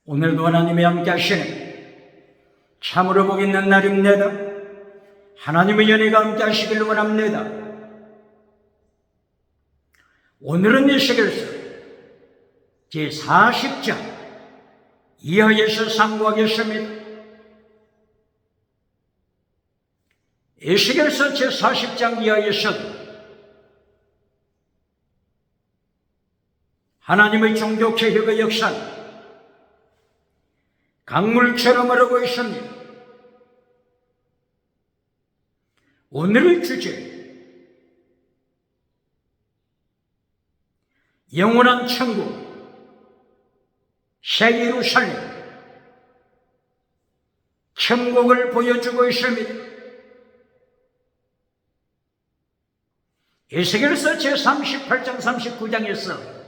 오늘도 하나님이 함께 하시는 참으로 복 있는 날입니다. 하나님의 연혜가 함께 하시기를 원합니다. 오늘은 에스겔서 제40장 이하에서 상고하겠습니다. 에스겔서 제40장 이하에서는 하나님의 종교 개혁의 역사는 강물처럼 흐르고 있습니다. 오늘의 주제, 영원한 천국, 새 예루살렘, 천국을 보여주고 있습니다. 에스겔서 제38장 39장에서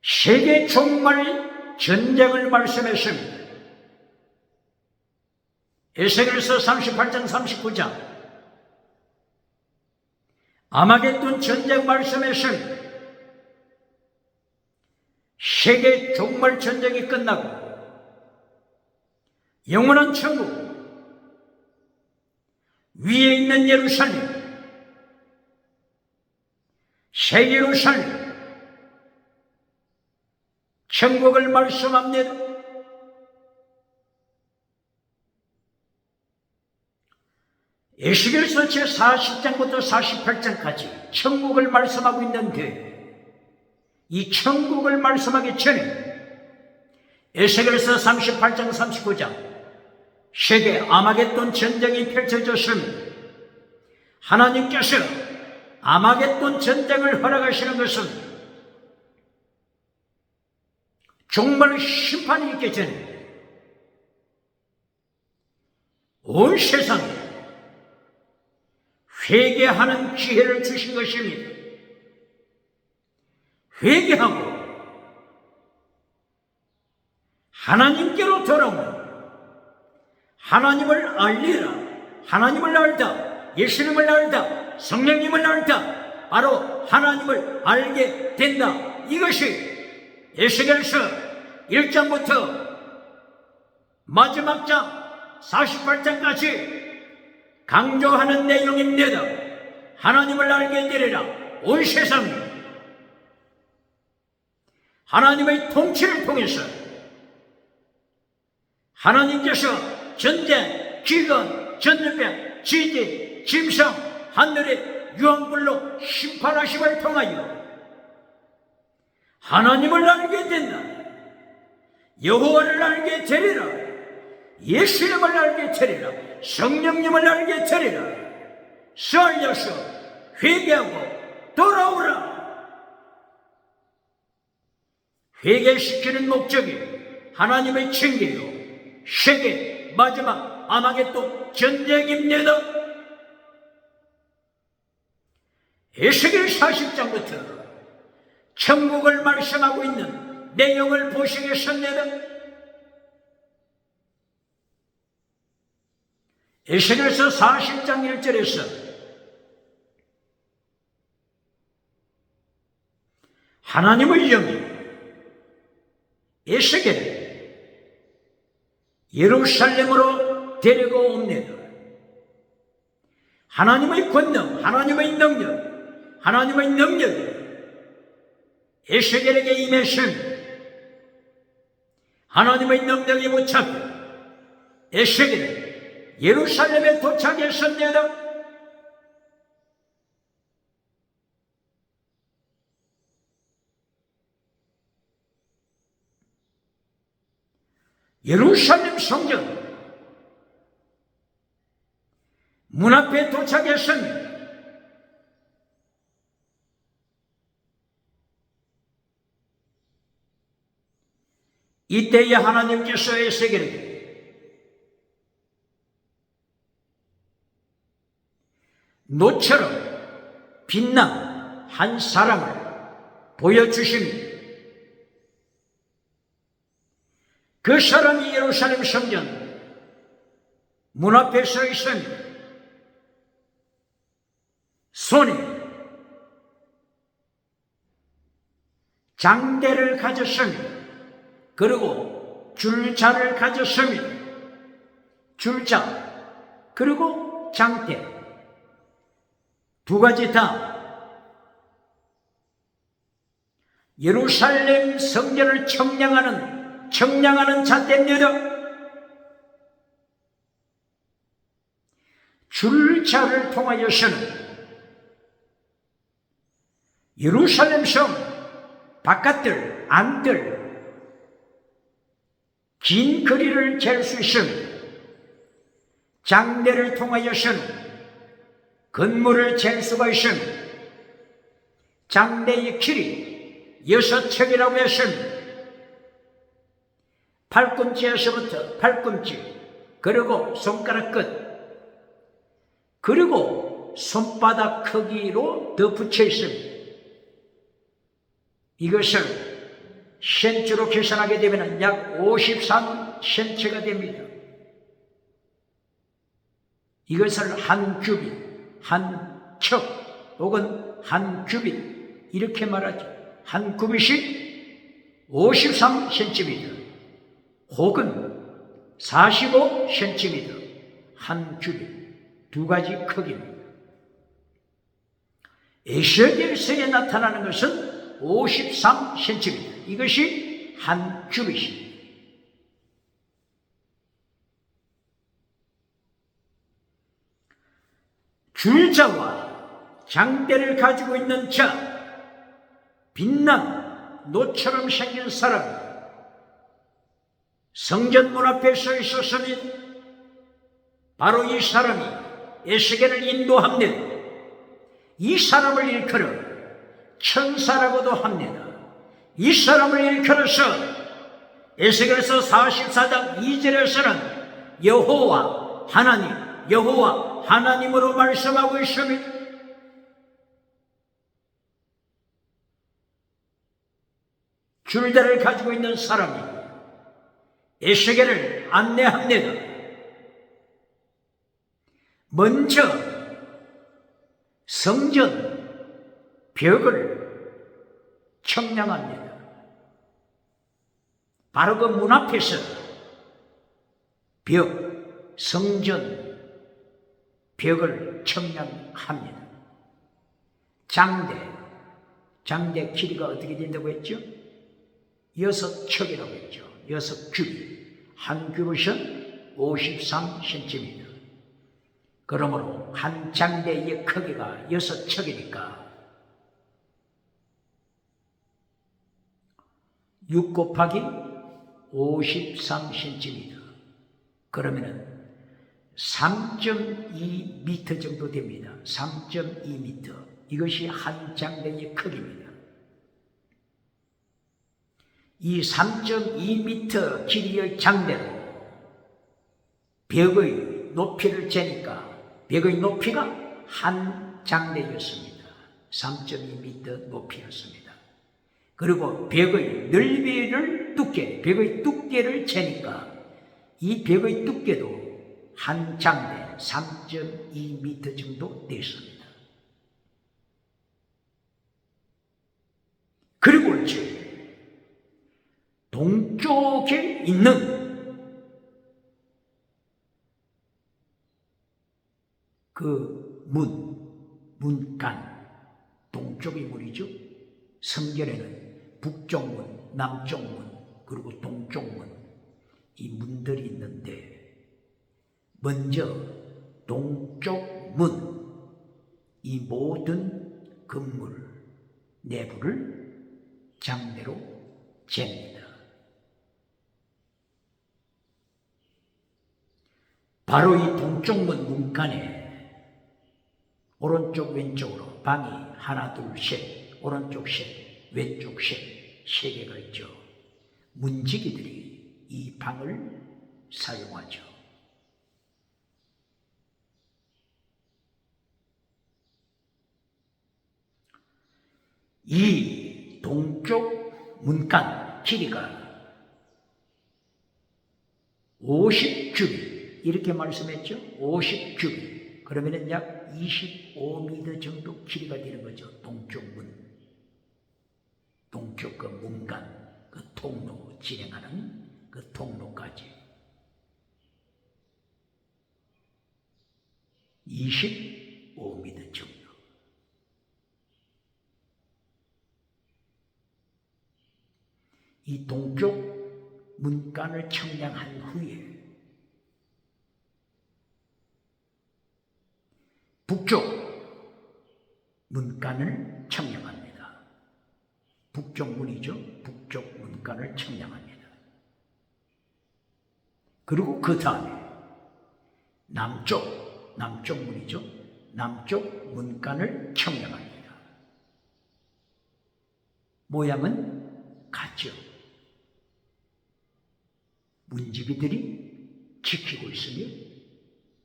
세계 종말 전쟁을 말씀했습니다. 에스겔서 38장 39장 아마겟돈 전쟁 말씀했습니다. 세계 종말 전쟁이 끝나고 영원한 천국, 위에 있는 예루살렘, 새 예루살렘, 천국을 말씀합니다. 에스겔서 제40장부터 48장까지 천국을 말씀하고 있는데, 이 천국을 말씀하기 전에 에스겔서 38장 39장 세계 아마겟돈 전쟁이 펼쳐졌습니다. 하나님께서 아마겟돈 전쟁을 허락하시는 것은 종말 심판이 있기 전에 온 세상에 회개하는 기회를 주신 것입니다. 회개하고 하나님께로 돌아오는, 하나님을 알리라, 하나님을 알다, 예수님을 알다, 성령님을 알다, 바로 하나님을 알게 된다. 이것이 에스겔서 1장부터 마지막 장 48장까지 강조하는 내용입니다. 하나님을 알게 되리라. 온 세상이 하나님의 통치를 통해서 하나님께서 전쟁, 기근, 전염병, 지진, 짐승, 하늘의 유황불로 심판하심을 통하여 하나님을 알게 된다. 여호와를 알게 되리라. 예수님을 알게 되리라. 성령님을 알게 되리라. 살려서 회개하고 돌아오라. 회개시키는 목적이 하나님의 징계요, 세계 마지막 아마겟돈 전쟁입니다. 에스겔 40장부터 천국을 말씀하고 있는 내용을 보시겠습니다. 에스겔서 40장 1절에서 하나님의 영이 에스겔을 예루살렘으로 데리고 옵니다. 하나님의 권능, 하나님의 능력, 하나님의 능력이 에스겔에게 임했습니다. 하나님의 능력이 붙잡혀 에스겔은 예루살렘에 도착했습니다. 예루살렘 성전 문 앞에 도착했습니다. 이때에 하나님께서 에스겔에게 노처럼 빛난 한 사람을 보여주십니다. 그 사람이 예루살렘 성전 문 앞에 서 있습니다. 손에 장대를 가졌습니다. 그리고 줄자를 가졌습니다. 줄자, 그리고 장대. 두 가지 다 예루살렘 성전을 청량하는 잣대입니다. 줄자를 통하여서는 예루살렘 성 바깥들, 안들 긴 거리를 잴 수 있습니다. 장대를 통하여서는 건물을 잴 수가 있습니다. 장대의 길이 6척이라고 했습니다. 팔꿈치에서부터 팔꿈치, 그리고 손가락 끝, 그리고 손바닥 크기로 덧붙여 있습니다. 이것을 센치로 계산하게 되면 약 53cm가 됩니다. 이것을 한 규빗, 한 척, 혹은 한 규빗 이렇게 말하죠. 한 규빗이 53cm, 혹은 45cm, 한 규빗, 두 가지 크기입니다. 에스겔서에 나타나는 것은 53cm, 이것이 한 규빗입니다. 줄자와 장대를 가지고 있는 자, 빛난 노처럼 생긴 사람이 성전 문 앞에 서 있었으니 바로 이 사람이 에스겔을 인도합니다. 이 사람을 일컬어 천사라고도 합니다. 이 사람을 일컬어서 에스겔서 44장 2절에서는 여호와 하나님으로 말씀하고 있습니다. 줄자를 가지고 있는 사람이 에스겔을 안내합니다. 먼저 성전 벽을 청량합니다. 바로 그 문 앞에서 성전 벽을 청량합니다. 장대 길이가 어떻게 된다고 했죠? 6척이라고 했죠. 6규빗. 한 규빗은 53cm. 그러므로 한 장대의 크기가 6척이니까 6 곱하기 53cm. 그러면은 3.2m 정도 됩니다. 3.2m. 이것이 한 장대의 크기입니다. 이 3.2m 길이의 장대로 벽의 높이를 재니까 벽의 높이가 한 장대였습니다. 3.2m 높이였습니다. 그리고 벽의 넓이를 벽의 두께를 재니까 이 벽의 두께도 한 장대 3.2m 정도 됐습니다. 그리고 이제 동쪽에 있는 그 문간, 동쪽의 문이죠. 성전에는 북쪽 문, 남쪽 문, 그리고 동쪽 문, 이 문들이 있는데 먼저 동쪽 문, 이 모든 건물 내부를 장대로 잽니다. 바로 이 동쪽 문 문간에 오른쪽 왼쪽으로 방이 하나 둘 셋, 오른쪽 셋, 왼쪽 셋, 3개가 있죠. 문지기들이 이 방을 사용하죠. 이 동쪽 문간 길이가 50규빗, 이렇게 말씀했죠. 50규빗. 그러면 약 25m 정도 길이가 되는 거죠. 동쪽 문. 동쪽 그 문간 그 통로 진행하는 그 통로까지 25m 정도. 이 동쪽 문간을 청량한 후에 북쪽 문간을 청량합니다. 북쪽 문이죠. 북쪽 문간을 청량합니다. 그리고 그 다음에 남쪽 문이죠. 남쪽 문간을 청량합니다. 모양은 같죠. 문지기들이 지키고 있으며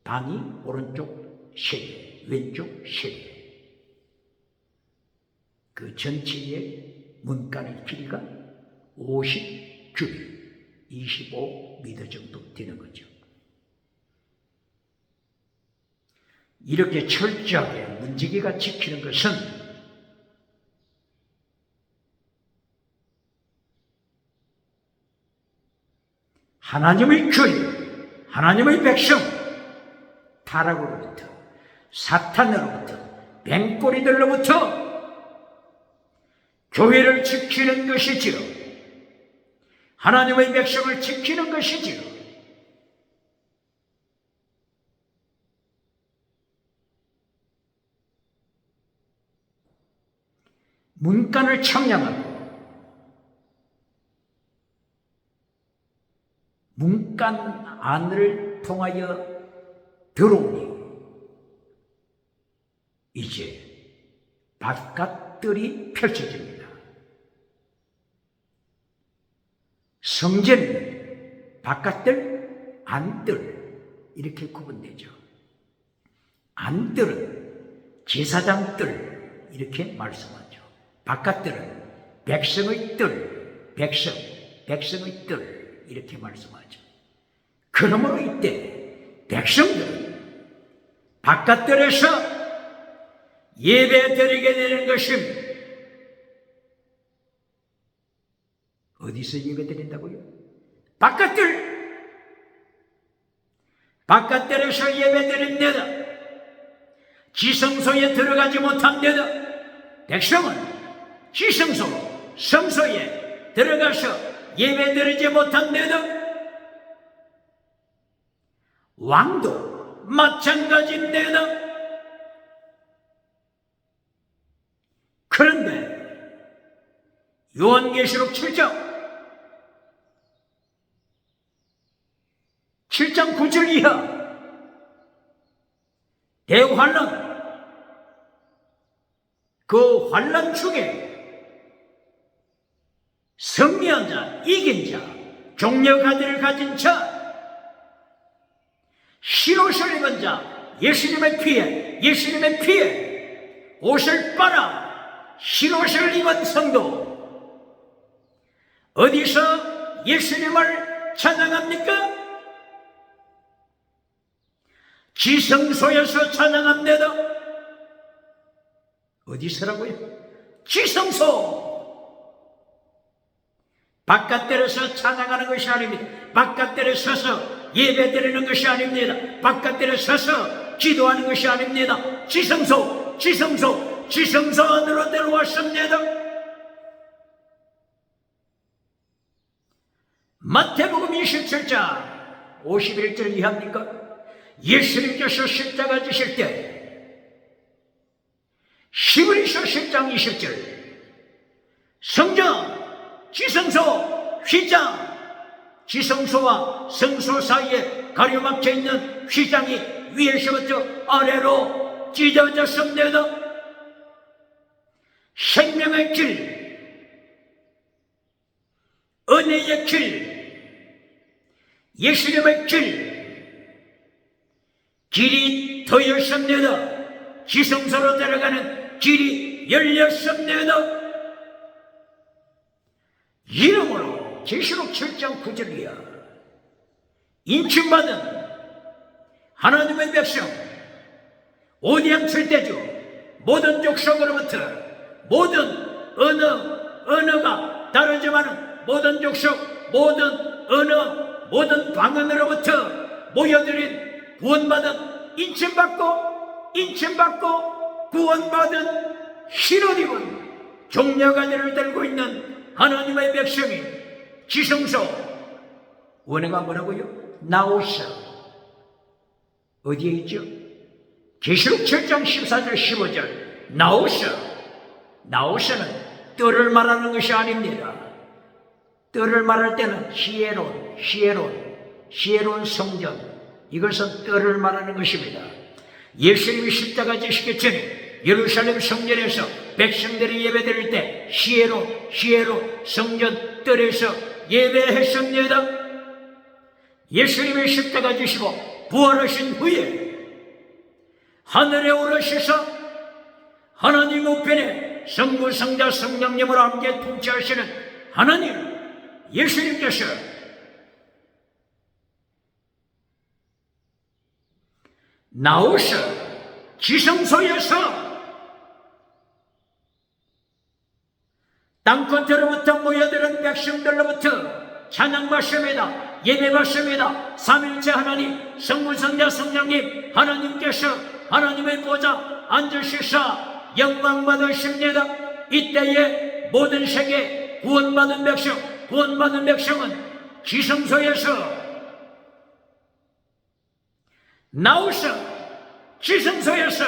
방이 오른쪽 3개, 왼쪽 3개. 그 전체의 문간의 길이가 50규, 25m 정도 되는 거죠. 이렇게 철저하게 문지기가 지키는 것은 하나님의 교회, 하나님의 백성, 타락으로부터, 사탄으로부터, 뱅꼬리들로부터 교회를 지키는 것이지요. 하나님의 백성을 지키는 것이지요. 문간을 청량하고 문간 안을 통하여 들어오니 이제 바깥들이 펼쳐집니다. 성전은 바깥들, 안들 이렇게 구분되죠. 안들은 제사장들 이렇게 말씀하죠. 바깥들은 백성의 뜰, 백성의 뜰 이렇게 말씀하죠. 그러므로 이때 백성들은 바깥들에서 예배 드리게 되는 것입니다. 어디서 예배 드린다고요? 바깥들에서 예배 드립니다. 지성소에 들어가지 못합니다. 백성은 지성소, 성소에 들어가서 예배 드리지 못합니다. 왕도 마찬가지입니다. 그런데 요한계시록 7장 9절 이하 대환란, 그 환란 중에 승리한 자, 이긴 자, 종려가지를 가진 자, 흰옷을 입은 자, 예수님의 피에 옷을 빨아 흰옷을 입은 성도, 어디서 예수님을 찬양합니까? 지성소에서 찬양합니다. 어디서라고요? 지성소. 바깥들에서 찬양하는 것이 아닙니다. 바깥들에 서서 예배드리는 것이 아닙니다. 바깥들에 서서 기도하는 것이 아닙니다. 지성소 안으로 들어왔습니다. 마태복음 27장 51절 이하입니까? 예수님께서 십자가 지실 때 히브리서 10장 20절 성전, 지성소, 휘장, 지성소와 성소 사이에 가려막혀 있는 휘장이 위에서부터 아래로 찢어졌습니다. 생명의 길, 은혜의 길, 예수님의 길이 터였습니다. 지성소로 들어가는 길이 열렸습니다. 이러므로 계시록 7장 9절이야. 인침받은 하나님의 백성, 오디양 절대주 모든 족속으로부터, 모든 언어, 언어가 다르지만 모든 족속, 모든 언어, 모든 방언으로부터 모여들인 구원받은 인침받고 구원받은 흰옷 입은 종려가지를 들고 있는 하나님의 백성이 지성소 원어가 뭐라고요? 나오셔. 어디에 있죠? 계시록 7장 14절 15절 나오셔. 나오셔는 뜰을 말하는 것이 아닙니다. 뜰을 말할 때는 히에론 성전, 이것은 뜰을 말하는 것입니다. 예수님이 십자가 지시기 전에 예루살렘 성전에서 백성들이 예배드릴 때 히에론 성전 뜰에서 예배했습니다. 예수님이 십자가 지시고 부활하신 후에 하늘에 오르셔서 하나님 우편에 성부 성자 성령님으로 함께 통치하시는 하나님 예수님께서 나오셔 지성소에서 땅끝으로부터 모여드는 백성들로부터 찬양받습니다. 예배받습니다. 삼일째 하나님 성부 성자 성령님 하나님께서 하나님의 보좌 앉으시사 영광 받으십니다. 이때에 모든 세계 구원받은 백성은 지성소에서 나오셔 지성소에서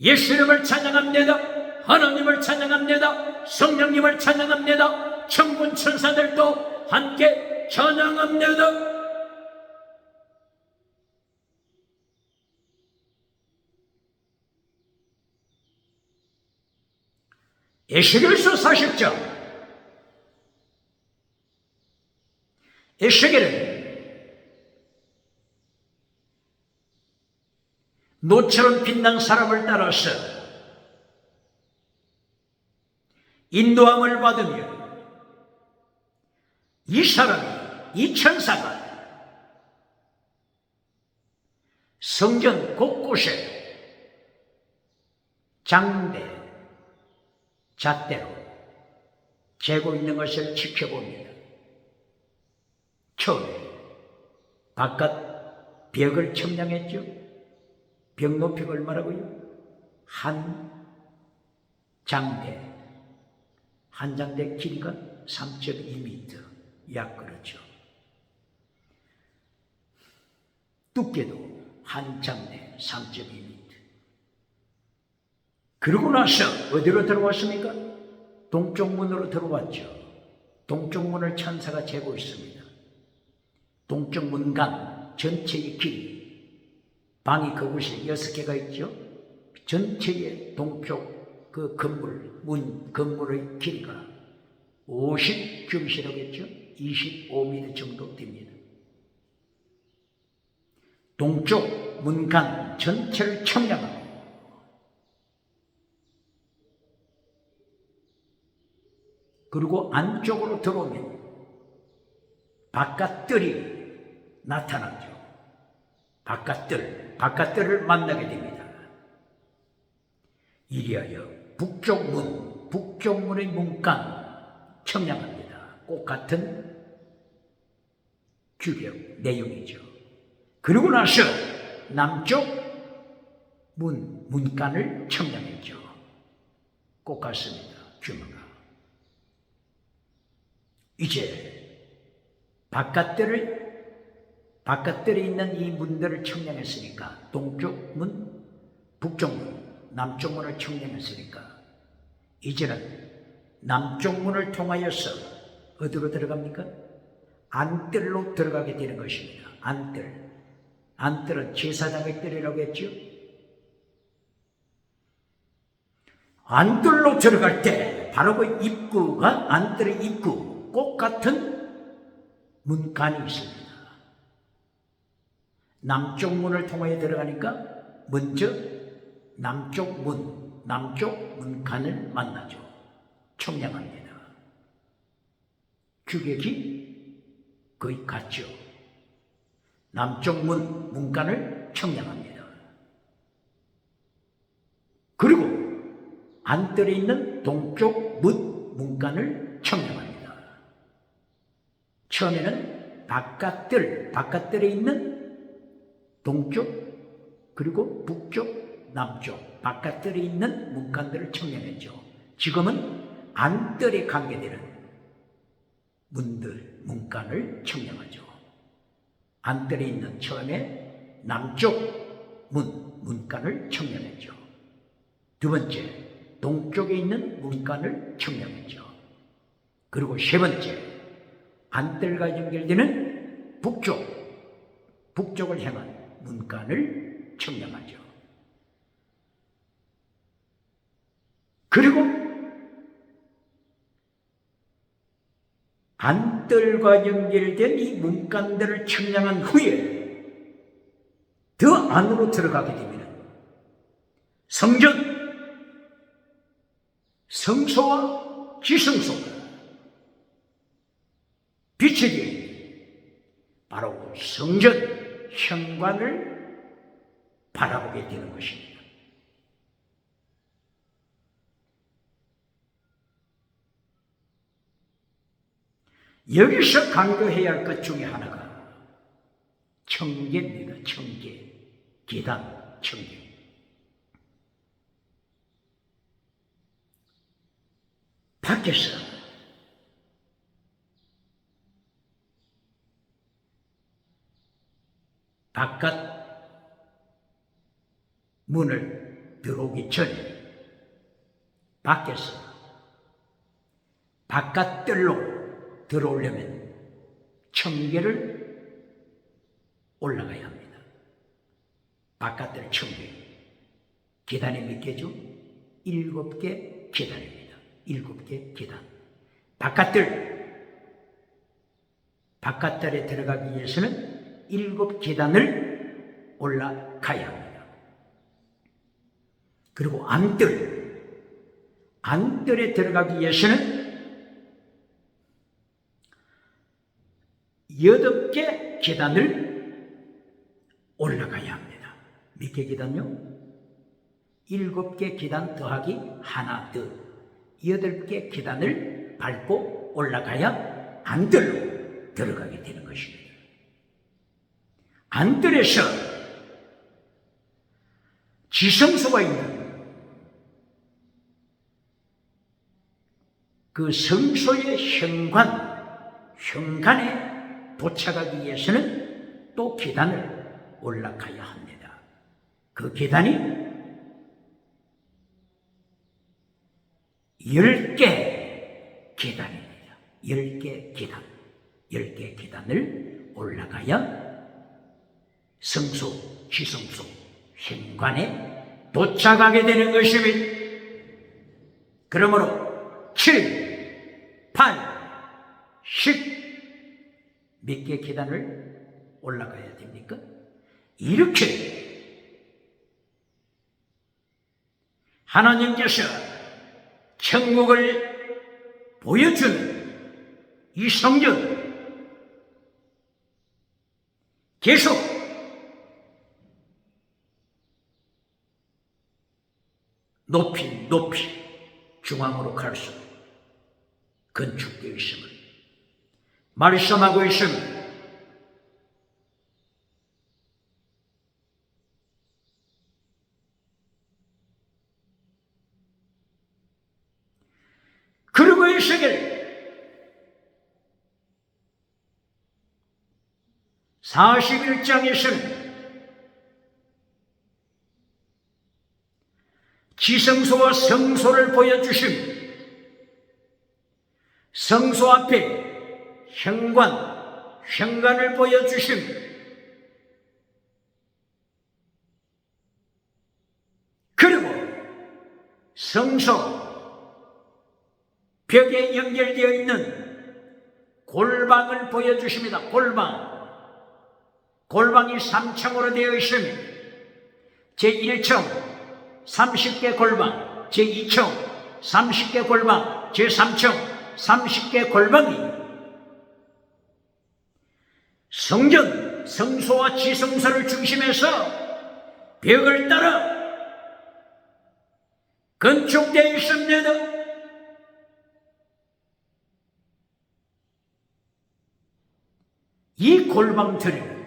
예수님을 찬양합니다. 하나님을 찬양합니다. 성령님을 찬양합니다. 천군 천사들도 함께 찬양합니다. 에스겔서 40장. 에스겔은 노처럼 빛난 사람을 따라서 인도함을 받으며 이 사람이, 이 천사가 성전 곳곳에 장대, 잣대로 재고 있는 것을 지켜봅니다. 처음에 바깥 벽을 청량했죠. 벽 높이가 얼마라고요? 한 장대 길이가 3.2m, 약 그렇죠. 두께도 한 장대 3.2m. 그러고 나서 어디로 들어왔습니까? 동쪽 문으로 들어왔죠. 동쪽 문을 천사가 재고 있습니다. 동쪽 문간 전체의 길이, 방이 그곳에 6개가 있죠. 전체의 동쪽 그 건물의 길이가 50규빗이라겠죠. 25m 정도 됩니다. 동쪽 문간 전체를 청량하고 그리고 안쪽으로 들어오면 바깥뜰이 나타나죠. 바깥뜰을 만나게 됩니다. 이리하여 북쪽 문의 문간 청량합니다. 꼭 같은 규격 내용이죠. 그리고 나서 남쪽 문간을 청량했죠. 꼭 같습니다. 규모가. 이제 바깥들에 있는 이 문들을 청량했으니까 동쪽 문, 북쪽 문, 남쪽 문을 청량했으니까 이제는 남쪽 문을 통하여서 어디로 들어갑니까? 안뜰로 들어가게 되는 것입니다. 안뜰은 제사장의 뜰이라고 했죠. 안뜰로 들어갈 때 바로 그 입구가 안뜰의 입구 꼭 같은 문간이 있습니다. 남쪽 문을 통하여 들어가니까 먼저 남쪽 문간을 만나죠. 청량합니다. 규격이 거의 같죠. 남쪽 문간을 청량합니다. 그리고 안뜰에 있는 동쪽 문간을 청량합니다. 처음에는 바깥뜰에 있는 동쪽, 그리고 북쪽, 남쪽, 바깥뜰에 있는 문간들을 청량했죠. 지금은 안뜰에 관계되는 문간을 청량하죠. 안뜰에 있는 처음에 남쪽 문간을 청량했죠. 두 번째, 동쪽에 있는 문간을 청량했죠. 그리고 세 번째, 안뜰과 연결되는 북쪽을 향한 문간을 청량하죠. 그리고 안뜰과 연결된 이 문간들을 청량한 후에 더 안으로 들어가게 되면 성전, 성소와 지성소가 비춰진 바로 성전, 현관을 바라보게 되는 것입니다. 여기서 강조해야 할 것 중에 하나가 청계입니다. 청계, 계단, 청계. 밖에서 바깥 문을 들어오기 전에 밖에서 바깥뜰로 들어오려면 청계를 올라가야 합니다. 바깥뜰 청계. 계단이 몇 개죠? 7개 계단입니다. 7개 계단. 바깥뜰에 들어가기 위해서는 7 계단을 올라가야 합니다. 그리고 안뜰에 들어가기 위해서는 8개 계단을 올라가야 합니다. 몇 개 계단요? 7개 계단 더하기 하나 더 8개 계단을 밟고 올라가야 안뜰로 들어가게 되는 것입니다. 안뜰에서 지성소가 있는 그 성소의 현관에 도착하기 위해서는 또 계단을 올라가야 합니다. 그 계단이 10개 계단입니다. 10개 계단. 10개 계단을 올라가야 성소, 지성소, 현관에 도착하게 되는 것입니다. 그러므로 7, 8, 10 몇 개 계단을 올라가야 됩니까? 이렇게 하나님께서 천국을 보여주는 이 성전 계속 높이 중앙으로 갈수록 건축되어 있음을 말씀하고 있습니다. 그리고 이 세계를 41장에서는 지성소와 성소를 보여주십니다. 성소 앞에 현관을 보여주십니다. 그리고 성소 벽에 연결되어 있는 골방을 보여주십니다. 골방이 3층으로 되어 있습니다. 제1층 30개 골방, 제2층 30개 골방, 제3층 30개 골방이 성전, 성소와 지성소를 중심해서 벽을 따라 건축되어 있습니다. 이 골방들은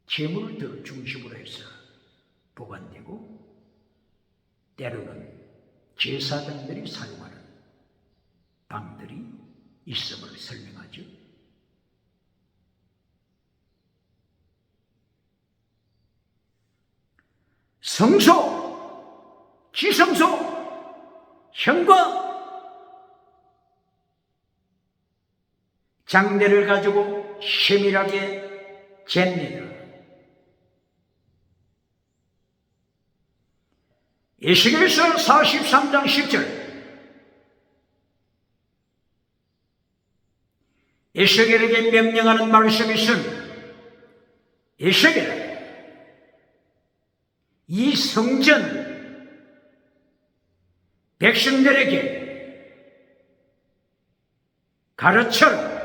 재물들 중심으로 해서 보관되고, 때로는 제사장들이 사용하는 방들이 있음을 설명하죠. 성소, 지성소, 현관, 장대를 가지고 세밀하게 잽니다. 에스겔서 43장 10절, 에스겔에게 명령하는 말씀이 있습니다. 에스겔아, 이 성전 백성들에게 가르쳐라,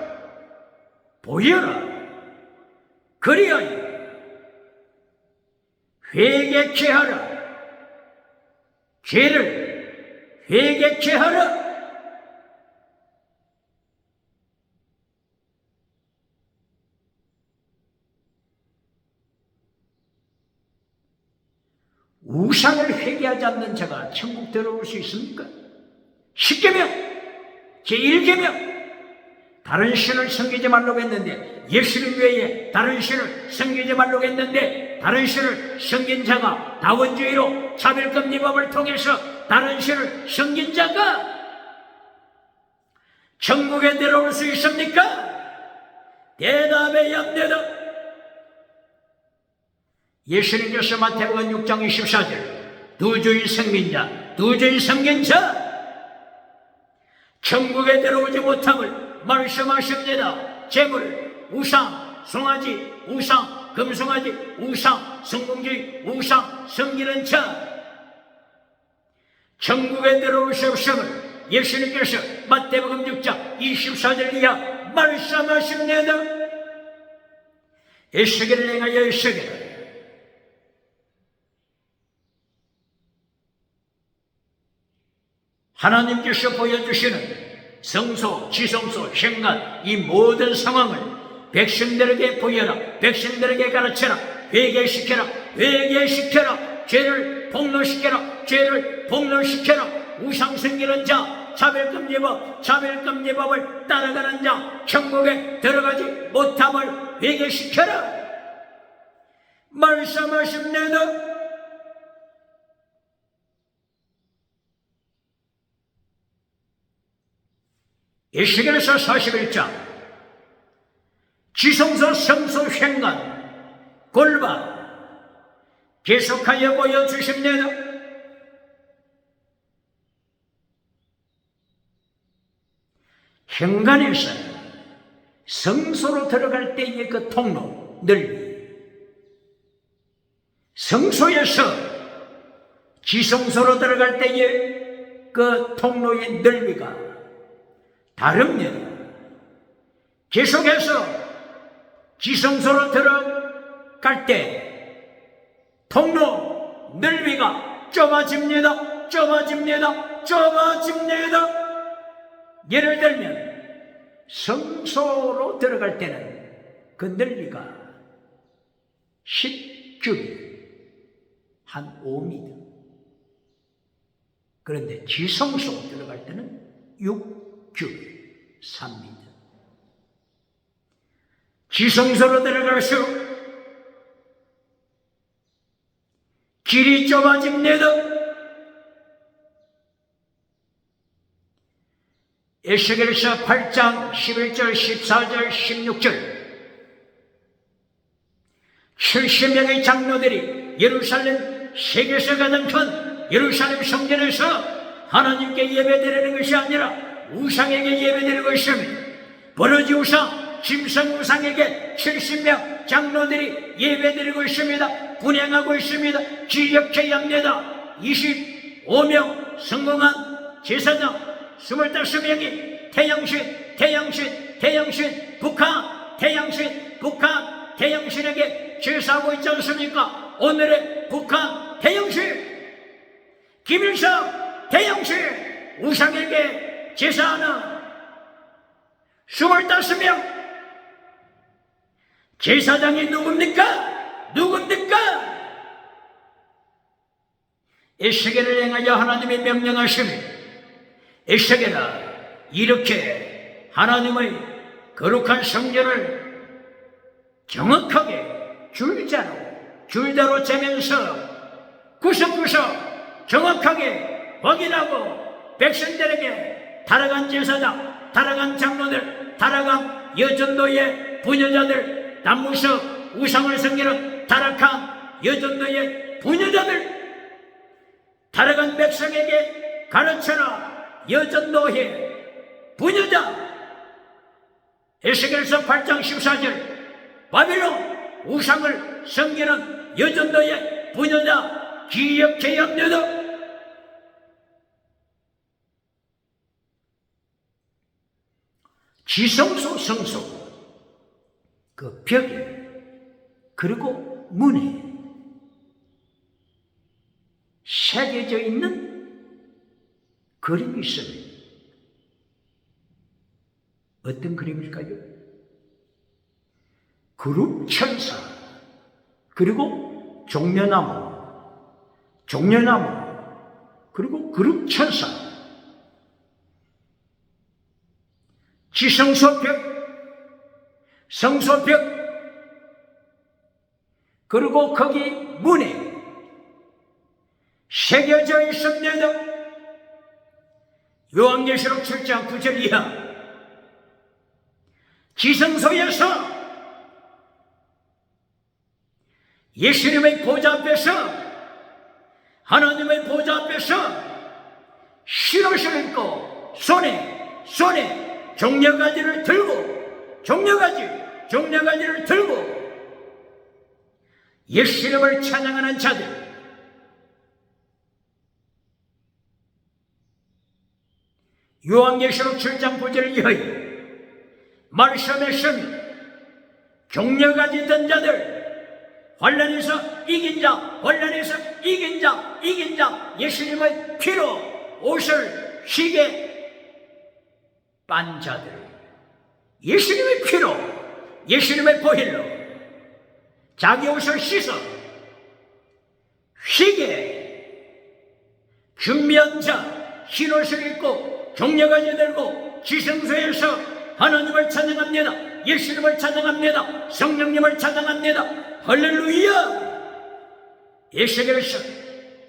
보여라. 그리하여 회개케 하라. 죄를 회개케 하라. 우상을 회개하지 않는 자가 천국 들어올 수 있습니까? 10계명 제1계명, 다른 신을 섬기지 말라고 했는데, 예수님 외에 다른 신을 섬기지 말라고 했는데, 다른 신을 섬긴 자가 다원주의로 차별금지법을 통해서 다른 신을 섬긴 자가 천국에 들어올 수 있습니까? 대답해야 합니다. 예수님께서 마태복음 6장 24절, 두 주인 섬긴 자, 두 주인 섬긴 자 천국에 들어오지 못함을 말씀하십니다. 재물, 우상, 송아지, 우상, 금송아지, 우상, 성공주의, 우상, 섬기는 자 천국에 들어올 수 없음을 예수님께서 마태복음 6장 24절 이하 말씀하십니다. 에스겔을 행하여 에스겔, 하나님께서 보여주시는 성소, 지성소, 현관, 이 모든 상황을 백성들에게 보여라, 백성들에게 가르쳐라, 회개시켜라, 회개시켜라, 죄를 폭로시켜라, 죄를 폭로시켜라. 우상 섬기는 자, 차별금지법을 따라가는 자 천국에 들어가지 못함을 회개시켜라 말씀하십니다. 에스겔서 41장, 지성소, 성소, 현관, 골방 계속하여 보여주십니다. 현관에서 성소로 들어갈 때의 그 통로 넓이, 성소에서 지성소로 들어갈 때의 그 통로의 넓이가 다릅니다. 계속해서 지성소로 들어갈 때 통로 넓이가 좁아집니다. 예를 들면 성소로 들어갈 때는 그 넓이가 10규빗, 한 5m. 그런데 지성소 들어갈 때는 6규빗, 3m. 지성소로 들어갈수록 길이 좁아집니다. 에스겔서 8장 11절, 14절, 16절 70명의 장로들이 예루살렘 세계에서 가장 큰 예루살렘 성전에서 하나님께 예배드리는 것이 아니라 우상에게 예배드리고 있습니다. 버러지 우상, 짐승 우상에게 70명 장로들이 예배드리고 있습니다. 분향하고 있습니다. 기억해야 합니다. 25명 성공한 제사장 25명이 태양신, 북한, 태양신, 북한, 대형신에게 제사하고 있지 않습니까? 오늘의 북한 대형신, 김일성 대형신 우상에게 제사하는 25명 제사장이 누굽니까? 누굽니까? 에스겔을 행하여 하나님이 명령하시니 에스겔아, 이렇게 하나님의 거룩한 성전을 정확하게 줄자로 재면서 구석구석 정확하게 확인하고 백성들에게 타락한 제사장, 타락한 장로들, 타락한 여전도의 부녀자들, 남무석 우상을 섬기는 타락한 여전도의 부녀자들, 타락한 백성에게 가르쳐라. 여전도의 부녀자. 에스겔서 8장 14절 바빌론 우상을 섬기는 여전도의 부녀자 기억해야 합니다. 지성소 성소 그 벽에 그리고 문에 새겨져 있는 그림이 있습니다. 어떤 그림일까요? 그룹천사, 그리고 종려나무, 그리고 그룹천사, 지성소벽, 성소벽, 그리고 거기 문에 새겨져 있습니다. 요한계시록 7장 9절 이하 지성소에서 예수님의 보좌 앞에서, 하나님의 보좌 앞에서 실옷을 입고 손에 종려가지를 들고, 종려가지를 들고 예수님을 찬양하는 자들, 요한계시록 7장 9절 이하에 말씀했습니다. 종려가지 든 자들, 환난에서 이긴 자, 예수님의 피로 옷을 희게 빤 자들, 예수님의 피로, 예수님의 보혈로 자기 옷을 씻어 희게 준비한 자, 흰 옷을 입고 종려가지 들고 지성소에서 하나님을 찬양합니다. 예수님을 찬양합니다. 성령님을 찬양합니다. 할렐루야! 에스겔서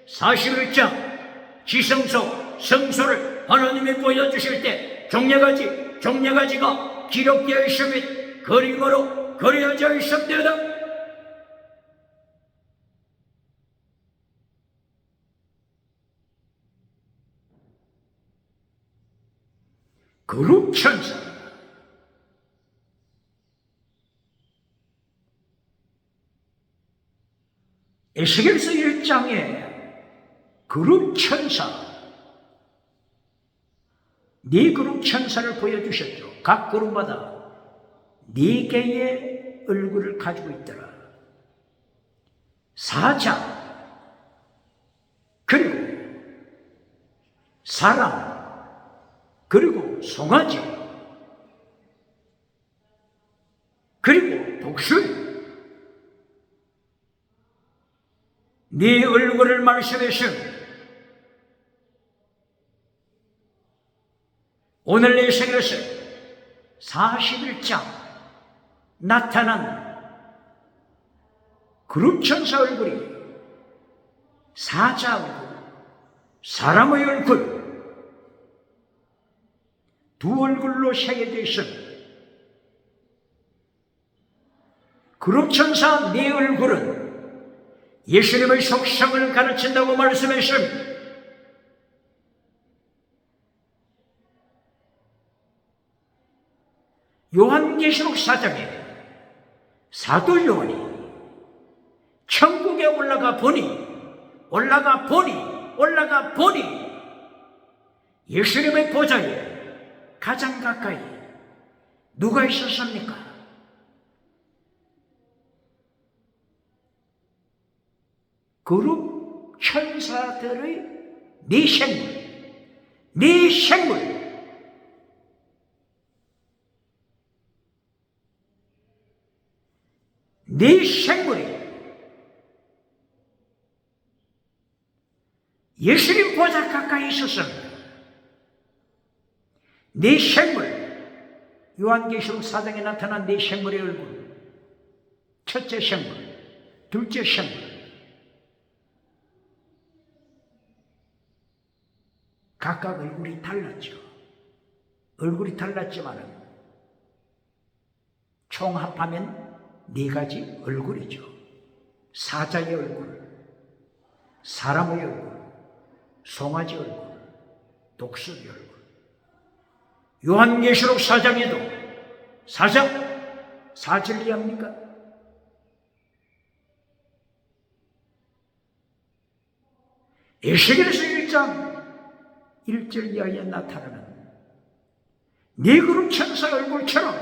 41장 지성소, 성소를 하나님이 보여주실 때 종려가지가 기록되어 있으며 그림으로 그려져 있습니다. 그룹천사, 에스겔서 1장에 그룹천사, 네 그룹천사를 보여주셨죠. 각 그룹마다 4개의 얼굴을 가지고 있더라. 사자, 그리고 사람, 그리고 송아지, 그리고 독수리. 네 얼굴을 말씀하신 오늘 에스겔서 41장 나타난 그룹천사 얼굴이 사자 얼굴, 사람의 얼굴, 두 얼굴로 새겨져 있습니다. 그룹천사 네 얼굴은 예수님의 속성을 가르친다고 말씀했습니다. 요한계시록 4장에 사도 요한이 천국에 올라가 보니 예수님의 보좌에 가장 가까이 누가 있었습니까? 그룹 천사들의 네 생물, 네 생물, 네 생물이 예수님 보좌 가까이 있었습니다. 네 생물, 요한계시록 4장에 나타난 네 생물의 얼굴, 첫째 생물, 둘째 생물, 각각 얼굴이 달랐죠. 얼굴이 달랐지만 총합하면 네 가지 얼굴이죠. 사자의 얼굴, 사람의 얼굴, 송아지 얼굴, 독수리 얼굴. 요한계시록 4장에도 사절 이해합니까? 에스겔서 1장 1절 이하에 나타나는 네 그룹 천사 얼굴처럼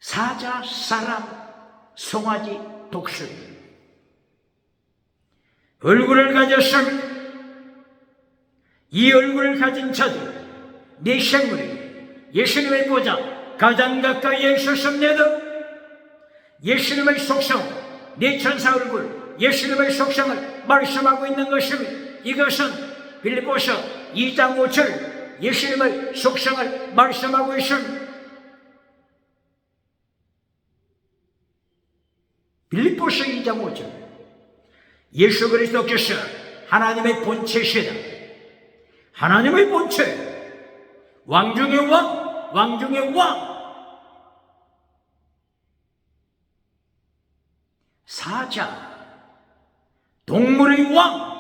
사자, 사람, 송아지, 독수리 얼굴을 가졌으니 이 얼굴을 가진 자들 네 생물이 예수님의 보좌 가장 가까이에 있었습니다. 예수님의 속성, 네 천사 얼굴, 예수님의 속성을 말씀하고 있는 것입니다. 이것은 빌립보서 2장 5절 예수님의 속성을 말씀하고 있습니다. 빌립보서 2장 5절 예수 그리스도께서 하나님의 본체시다. 하나님의 본체, 왕 중의 왕, 왕 중의 왕, 사자, 동물의 왕,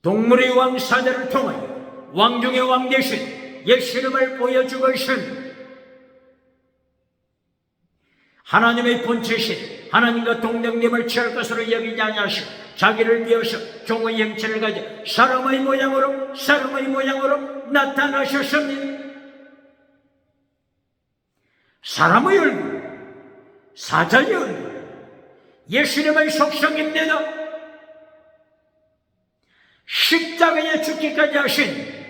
동물의 왕 사자를 통하여 왕 중의 왕 되신 예수님을 보여주고 있습니다. 하나님의 본체신 하나님과 동등됨을 취할 것으로 여기지 아니하시고 자기를 비워서 종의 형체를 가져 사람의 모양으로 나타나셨습니다. 사람의 얼굴, 사자의 얼굴, 예수님의 속성입니다. 십자가에 죽기까지 하신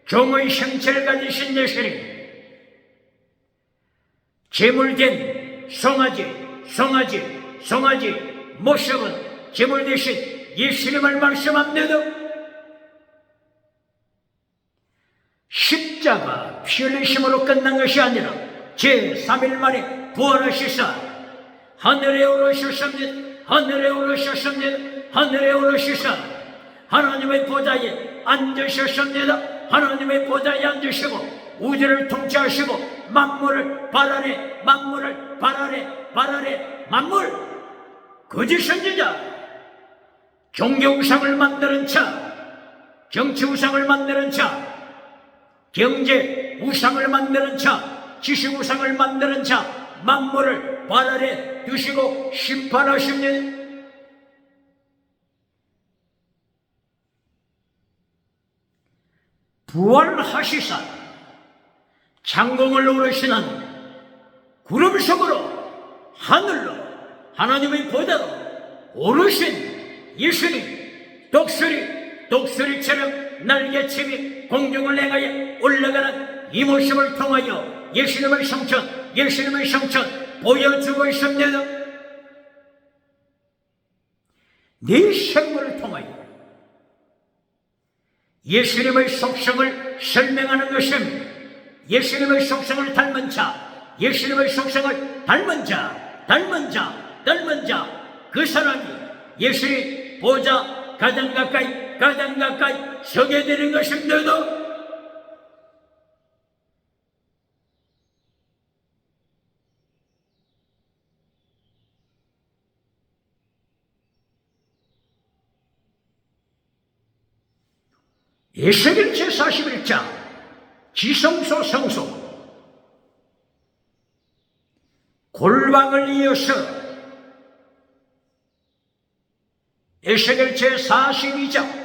종의 형체를 가지신 예수님, 제물된 송아지 모습은 제물 대신 예수님을 말씀합니다. 십자가 피 흘리심으로 끝난 것이 아니라 제3일 만에 부활하시사 하늘에 오르셨습니다. 하나님의 보좌에 앉으셨습니다. 하나님의 보좌에 앉으시고 우주를 통치하시고 만물을 발 아래 만물 거짓 선지자 종교 우상을 만드는 자, 정치 우상을 만드는 자, 경제 우상을 만드는 자, 지식 우상을 만드는 자, 만물을 발 아래 두시고 심판하십니다. 부활하시사 창공을 오르시는 구름 속으로 하늘로 하나님의 보좌로 오르신 예수님, 독수리처럼 날개치며 공중을 향하여 올라가는 이 모습을 통하여 예수님의 성천 보여주고 있습니다. 네 생물을 통하여 예수님의 속성을 설명하는 것입니다. 예수님의 속성을 닮은 자, 예수님의 속성을 닮은 자, 그 사람이 예수님 보좌 가장 가까이 서게 되는 것입니다. 에스겔 제41장 지성소 성소 골방을 이어서 에스겔 제42장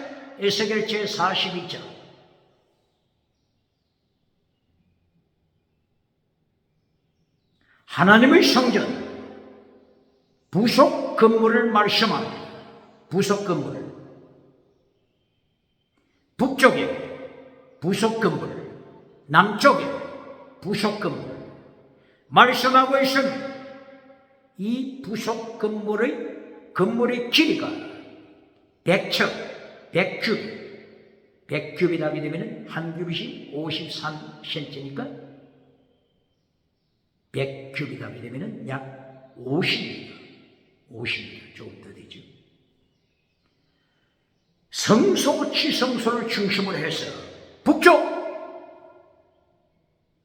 하나님의 성전 부속 건물을 말씀합니다. 부속 건물. 북쪽에 부속 건물, 남쪽에 부속 건물 말씀하고 있습니다. 이 부속 건물의 길이가 100척, 100규빗, 100규빗 하게 되면 한 규빗이 53cm니까 100규빗 하게 되면 약 50m, 50m 조금 더 되죠. 성소, 지성소를 중심으로 해서 북쪽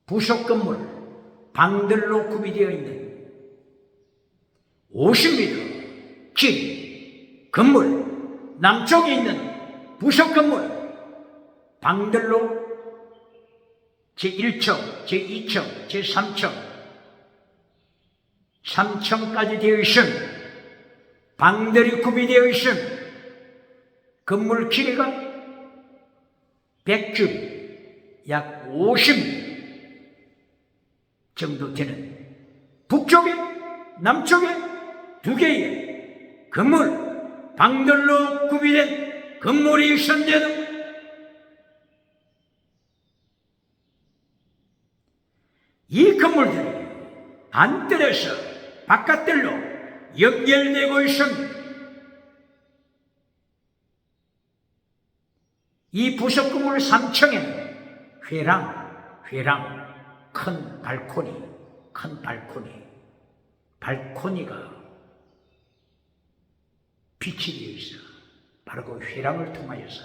부속 건물 방들로 구비되어 있는 50m 길 건물, 남쪽에 있는 부속 건물 방들로 제1층, 제2층, 제3층 3층까지 되어 있음 방들이 구비되어 있음 건물 길이가 100규빗, 약 50m 정도 되는 북쪽에 남쪽에 두 개의 건물, 방들로 구비된 건물이 있었는데도 이 건물들이 안뜰에서 바깥뜰로 연결되고 있습니다. 이 부속 건물 3층에는 회랑, 큰 발코니가 빛이 되어 있어. 바로 그 회랑을 통하여서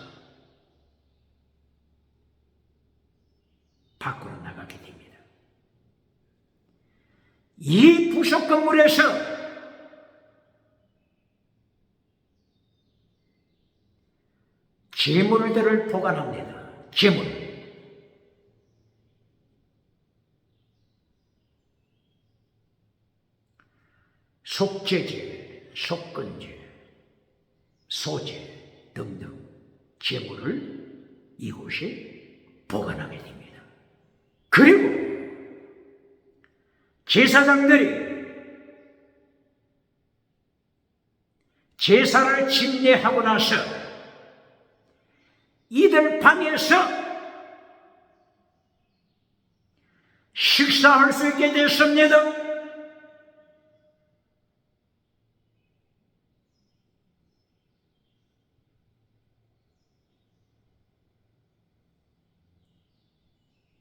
밖으로 나가게 됩니다. 이 부속 건물에서 제물들을 보관합니다. 제물. 속죄제, 속건제, 소제 등등 제물을 이곳에 보관하게 됩니다. 그리고 제사장들이 제사를 집례하고 나서 이들 방에서 식사할 수 있게 됐습니다.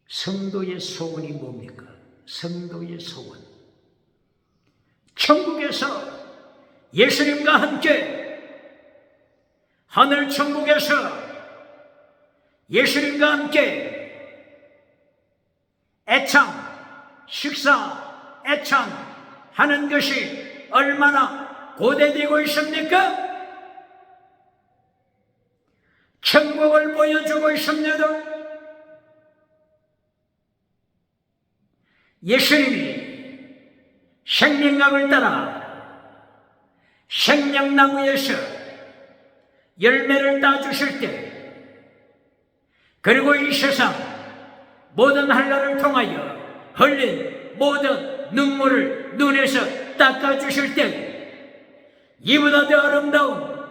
성도의 소원이 뭡니까? 성도의 소원. 천국에서 예수님과 함께 하늘 천국에서 예수님과 함께 식사, 애창하는 것이 얼마나 고대되고 있습니까? 천국을 보여주고 있습니다. 예수님이 생명각을 따라 생명나무에서 열매를 따주실 때, 그리고 이 세상 모든 한란을 통하여 흘린 모든 눈물을 눈에서 닦아주실 때 이보다 더 아름다운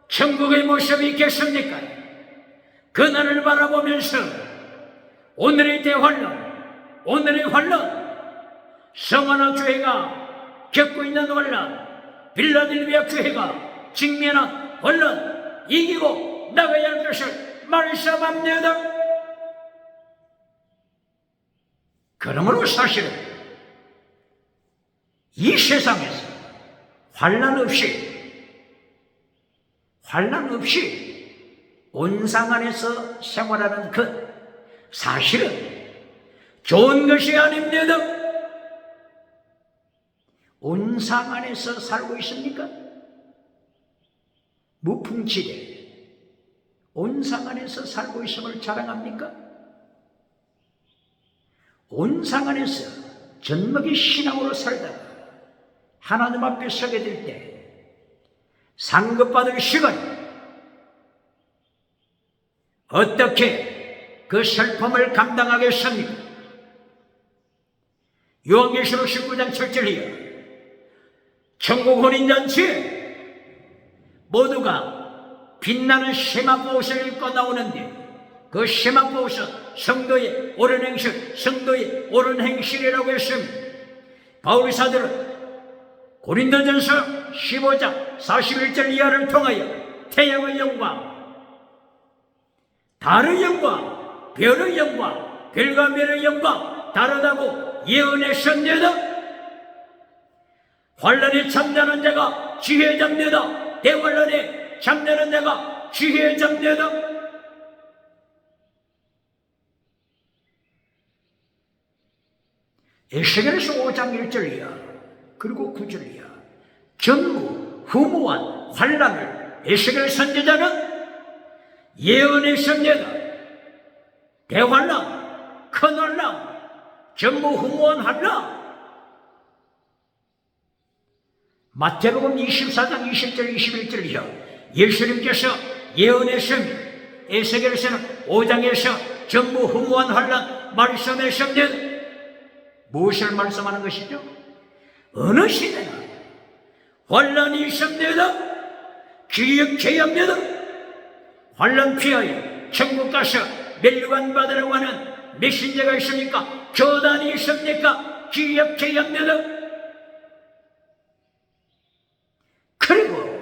천국의 모습이 있겠습니까? 그날을 바라보면서 오늘의 대환란, 오늘의 환란, 성하나 교회가 겪고 있는 환란, 빌라델비아 교회가 직면한 환란, 이기고 나가야 할 것을 말씀합니다. 그러므로 사실은 이 세상에서 환란 없이 온상 안에서 생활하는 것, 사실은 좋은 것이 아닙니다. 온상 안에서 살고 있습니까? 무풍지대 온상 안에서 살고 있음을 자랑합니까? 온상 안에서 젖먹이 신앙으로 살다가 하나님 앞에 서게 될 때 상급받을 시간, 어떻게 그 슬픔을 감당하겠습니까? 요한계시록 19장 7절이야. 천국 혼인잔치에 모두가 빛나는 세마포 옷을 입고 나오는데, 그 세마포 옷은 성도의 옳은 행실, 성도의 옳은 행실이라고 했습니다. 바울 사도는 고린도전서 15장 41절 이하를 통하여 태양의 영광, 달의 영광, 별의 영광, 별과 별의 영광 다르다고 예언했습니다. 환란에 잠자는 자가 지혜 잡니다. 대환란에 잠자는 자가 지혜 잡니다. 에스겔서 5장 1절이야. 그리고 9절이야. 전무 후무한 환란을 에스겔 선지자는 예언했습니다. 대환란, 큰 환란, 전무 후무한 환란. 마태복음 24장 20절 21절이요. 예수님께서 예언했습니다. 에스겔서는 5장에서 전무 후무한 환란 말씀했습니다. 무엇을 말씀하는 것이죠? 어느 시대나 환란이 있습니다. 기억해야 합니다. 환란 피하여 천국 가서 멸관 받으라고 하는 메신저가 있습니까? 교단이 있습니까? 기억해야 합니다. 그리고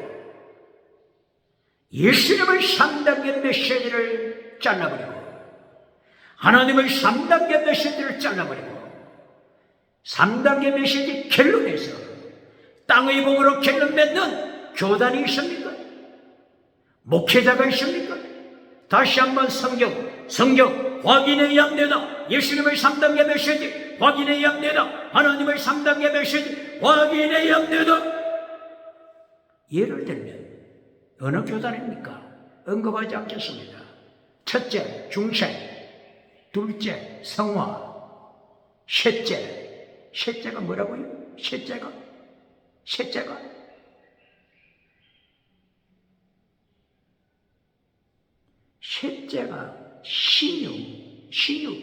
예수님의 3단계 메시지를 잘라버리고, 하나님의 3단계 메시지를 잘라버리고, 3단계 메시지 결론에서 땅의 복으로 결론 맺는 교단이 있습니까? 목회자가 있습니까? 다시 한번 성경 확인해야 합니다. 예수님의 3단계 메시지 확인해야 합니다. 하나님의 3단계 메시지 확인해야 합니다. 예를 들면 어느 교단입니까? 언급하지 않겠습니다. 첫째, 중생. 둘째, 성화. 셋째가 뭐라고요? 셋째가 신유,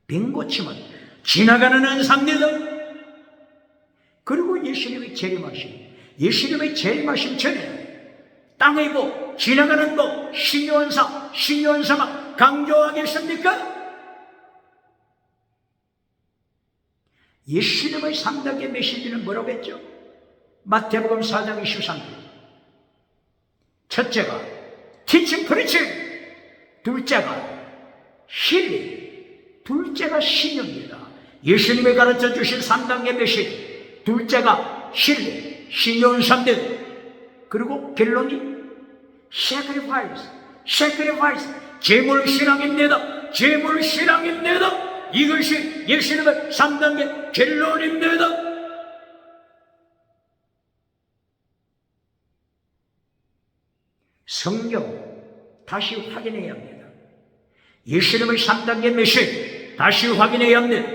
병고침은 지나가는 은사입니다. 그리고 예수님의 재림하심 전에 땅의 복, 지나가는 복, 신유원사만 강조하겠습니까? 예수님의 3단계 메시지는 뭐라고 했죠? 마태복음 4장 23절. 첫째가 teaching, preaching. 둘째가 healing. 둘째가 신유입니다. 예수님이 가르쳐 주신 3단계 메시지. 둘째가 healing, 신유원사입니다. 그리고 결론이 sacrifice. 제물신앙입니다. 이것이 예수님의 3단계 결론입니다. 성경 다시 확인해야 합니다. 예수님의 3단계 메시지 다시 확인해야 합니다.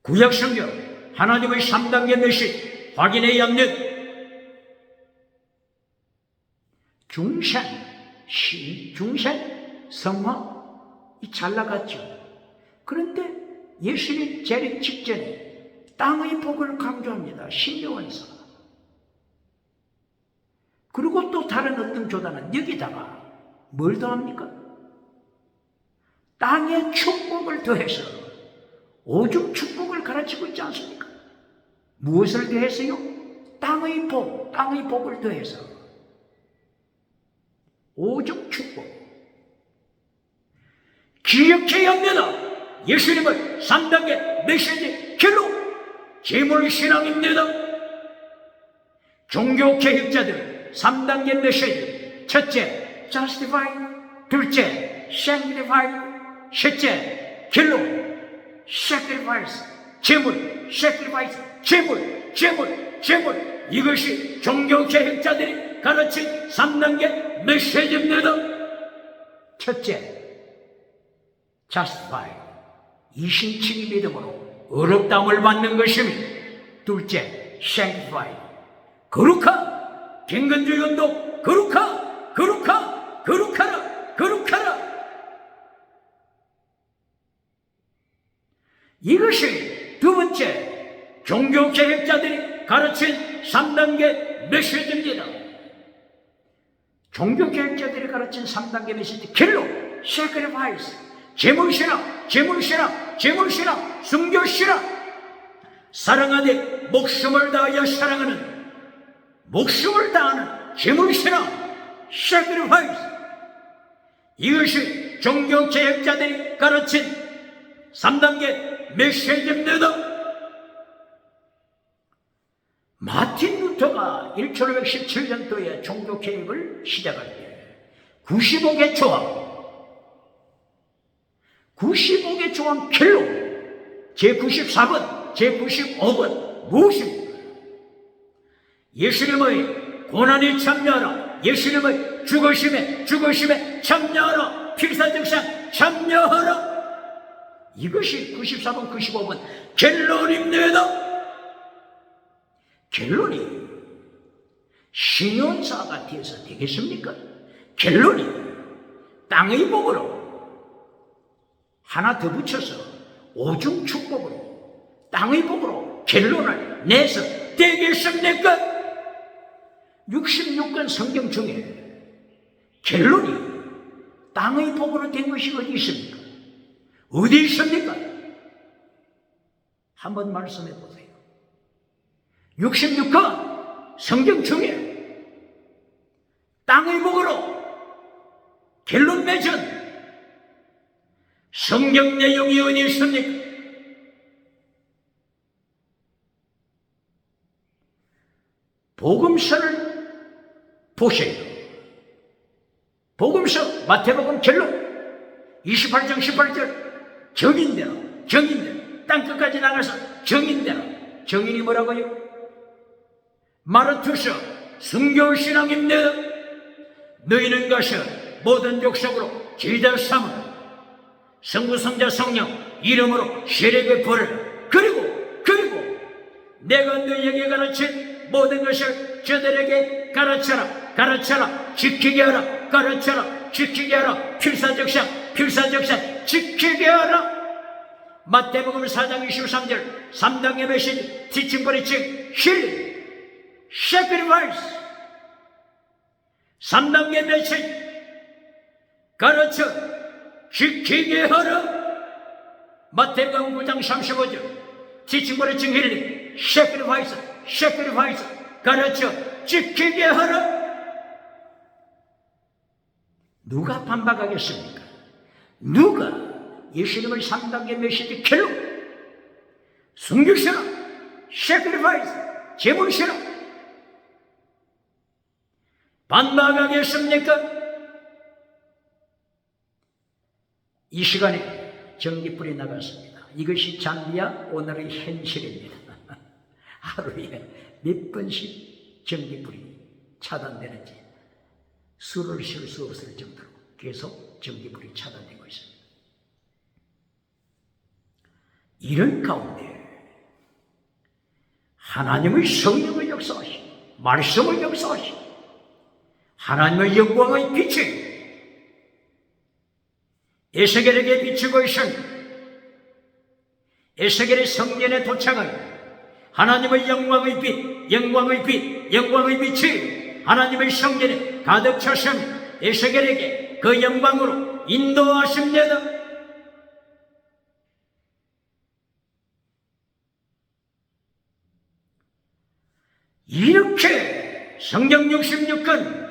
구약성경 하나님의 3단계 메시지 확인해야 합니다. 중생, 성화, 잘 나갔죠. 그런데 예수님 재림 직전에 땅의 복을 강조합니다. 신유원사. 그리고 또 다른 어떤 교단은 여기다가 뭘 더합니까? 땅의 축복을 더해서 오죽 축복을 가르치고 있지 않습니까? 무엇을 더해서요? 땅의 복을 더해서 오죽 축복. 기억해야 합니다. 예수님의 3단계 메시지 결론. 제물신앙입니다. 종교개혁자들 3단계 메시지. 첫째, justify. 둘째, sanctify. 셋째, 결론. sacrifice. 제물. 이것이 종교개혁자들이 가르친 3단계 메시지입니다. 첫째, justify. 이신칭의 믿음으로 의롭다함을 받는 것입니다. 둘째, sanctify. 거룩한 갱건주의 운동, 거룩한 거룩하라, 거룩하라. 이것이 두 번째 종교개혁자들이 가르친 3단계 메시지입니다. 종교개혁자들이 가르친 3단계 메시지, 결론, sacrifice, 제물신앙, 제물신앙, 제물신앙, 순교신앙. 사랑하되 목숨을 다하여 사랑하는, 목숨을 다하는 제물신앙, sacrifice. 이것이 종교개혁자들이 가르친 3단계 메시지입니다. 마틴 루터가 1517년도에 종교개혁을 시작할 때 95개 조항 결론, 제94번, 제95번 무엇입니까? 예수님의 고난에 참여하라, 예수님의 죽으심에 참여하라, 필사적상 참여하라. 이것이 94번, 95번 결론입니다. 결론이 신용사가 되어서 되겠습니까? 결론이 땅의 복으로 하나 더 붙여서 오중 축복으로, 땅의 복으로 결론을 내서 되겠습니까? 66권 성경 중에 결론이 땅의 복으로 된 것이 어디 있습니까? 어디 있습니까? 한번 말씀해 보세요. 66권 성경 중에 땅의 복으로 결론 맺은 성경 내용이 어디 있습니까? 복음서를 보세요. 복음서 마태복음 결론 28장 18절 정인대로 땅끝까지 나가서 정인대로. 정인이 뭐라고요? 마르투스 순교신앙입니다. 너희는 가서 모든 족속으로 제자 삼아 성부 성자 성령 이름으로 세례를 베풀으라. 그리고 내가 너희에게 가르친 모든 것을 저들에게 가르쳐라. 지키게 하라. 가르쳐라. 지키게 하라. 필사적상 지키게 하라. 마태복음 4장 23절 3단계 메시지 teaching, preaching, healing, sacrifice. 3단계 메시지 가르쳐 지키게 하라. 마태복음 9장 35절 teaching, preaching, healing, sacrifice. 가르쳐 지키게 하라. 누가 반박하겠습니까? 누가 예수님의 3단계 메시지 결론, 순교신앙, sacrifice, 제물신앙 반박하겠습니까? 이 시간에 전기불이 나갔습니다. 이것이 잠비아 오늘의 현실입니다. 하루에 몇 번씩 전기불이 차단되는지 수를 쉴 수 없을 정도로 계속 전기불이 차단되고 있습니다. 이런 가운데 하나님의 성령을 역사하시고 말씀을 역사하시고 하나님의 영광의 빛이 에스겔에게 비추고 있으니 에스겔의 성전에 도착하여 하나님의 영광의 빛이 하나님의 성전에 가득 찼으니 에스겔에게 그 영광으로 인도하십니다. 이렇게 성경 66권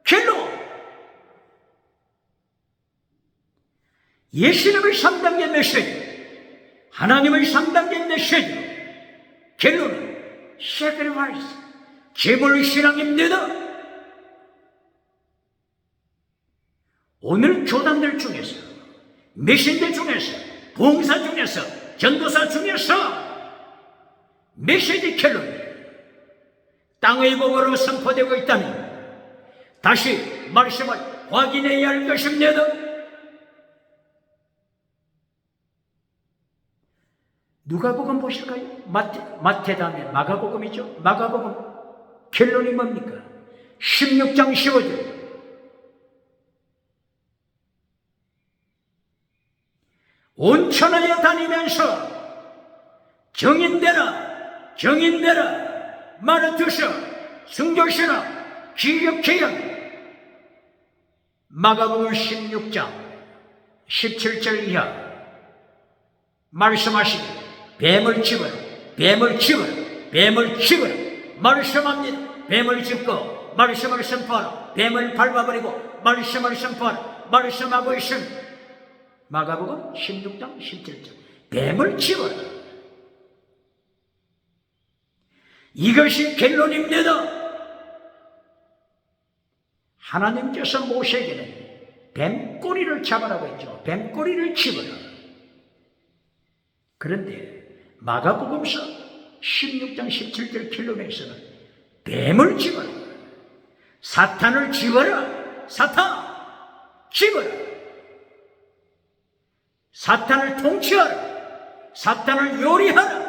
결론, 예수님의 3단계 메시지, 하나님의 3단계 메시지 결론은 sacrifice, 제물신앙입니다. 오늘 교단들 중에서, 메신저 중에서, 봉사 중에서, 전도사 중에서 메시지 결론 땅의 복으로 선포되고 있다면 다시 말씀을 확인해야 할 것입니다. 누가복음 보실까요? 마태 다음에 마가복음이죠. 마가복음 결론이 뭡니까? 16장 15절 온 천하에 다니면서 정인되라 마르투셔 순교시라 기력해연 마가복음 16장 17절 이하 말씀하시기 뱀을 집어라 말씀합니다. 뱀을 짚고 말씀을 선포하라. 뱀을 밟아버리고 말씀을 선포하라. 말씀하고 있습니다. 마가복음 16장 17절 뱀을 집어라. 이것이 결론입니다. 하나님께서 모세에게는 뱀꼬리를 잡으라고 했죠. 뱀꼬리를 집어라. 그런데 마가복음서 16장 17절 결론에서는 뱀을 집어라. 사탄을 집어라. 사탄 집어라. 사탄을 통치하라. 사탄을 요리하라.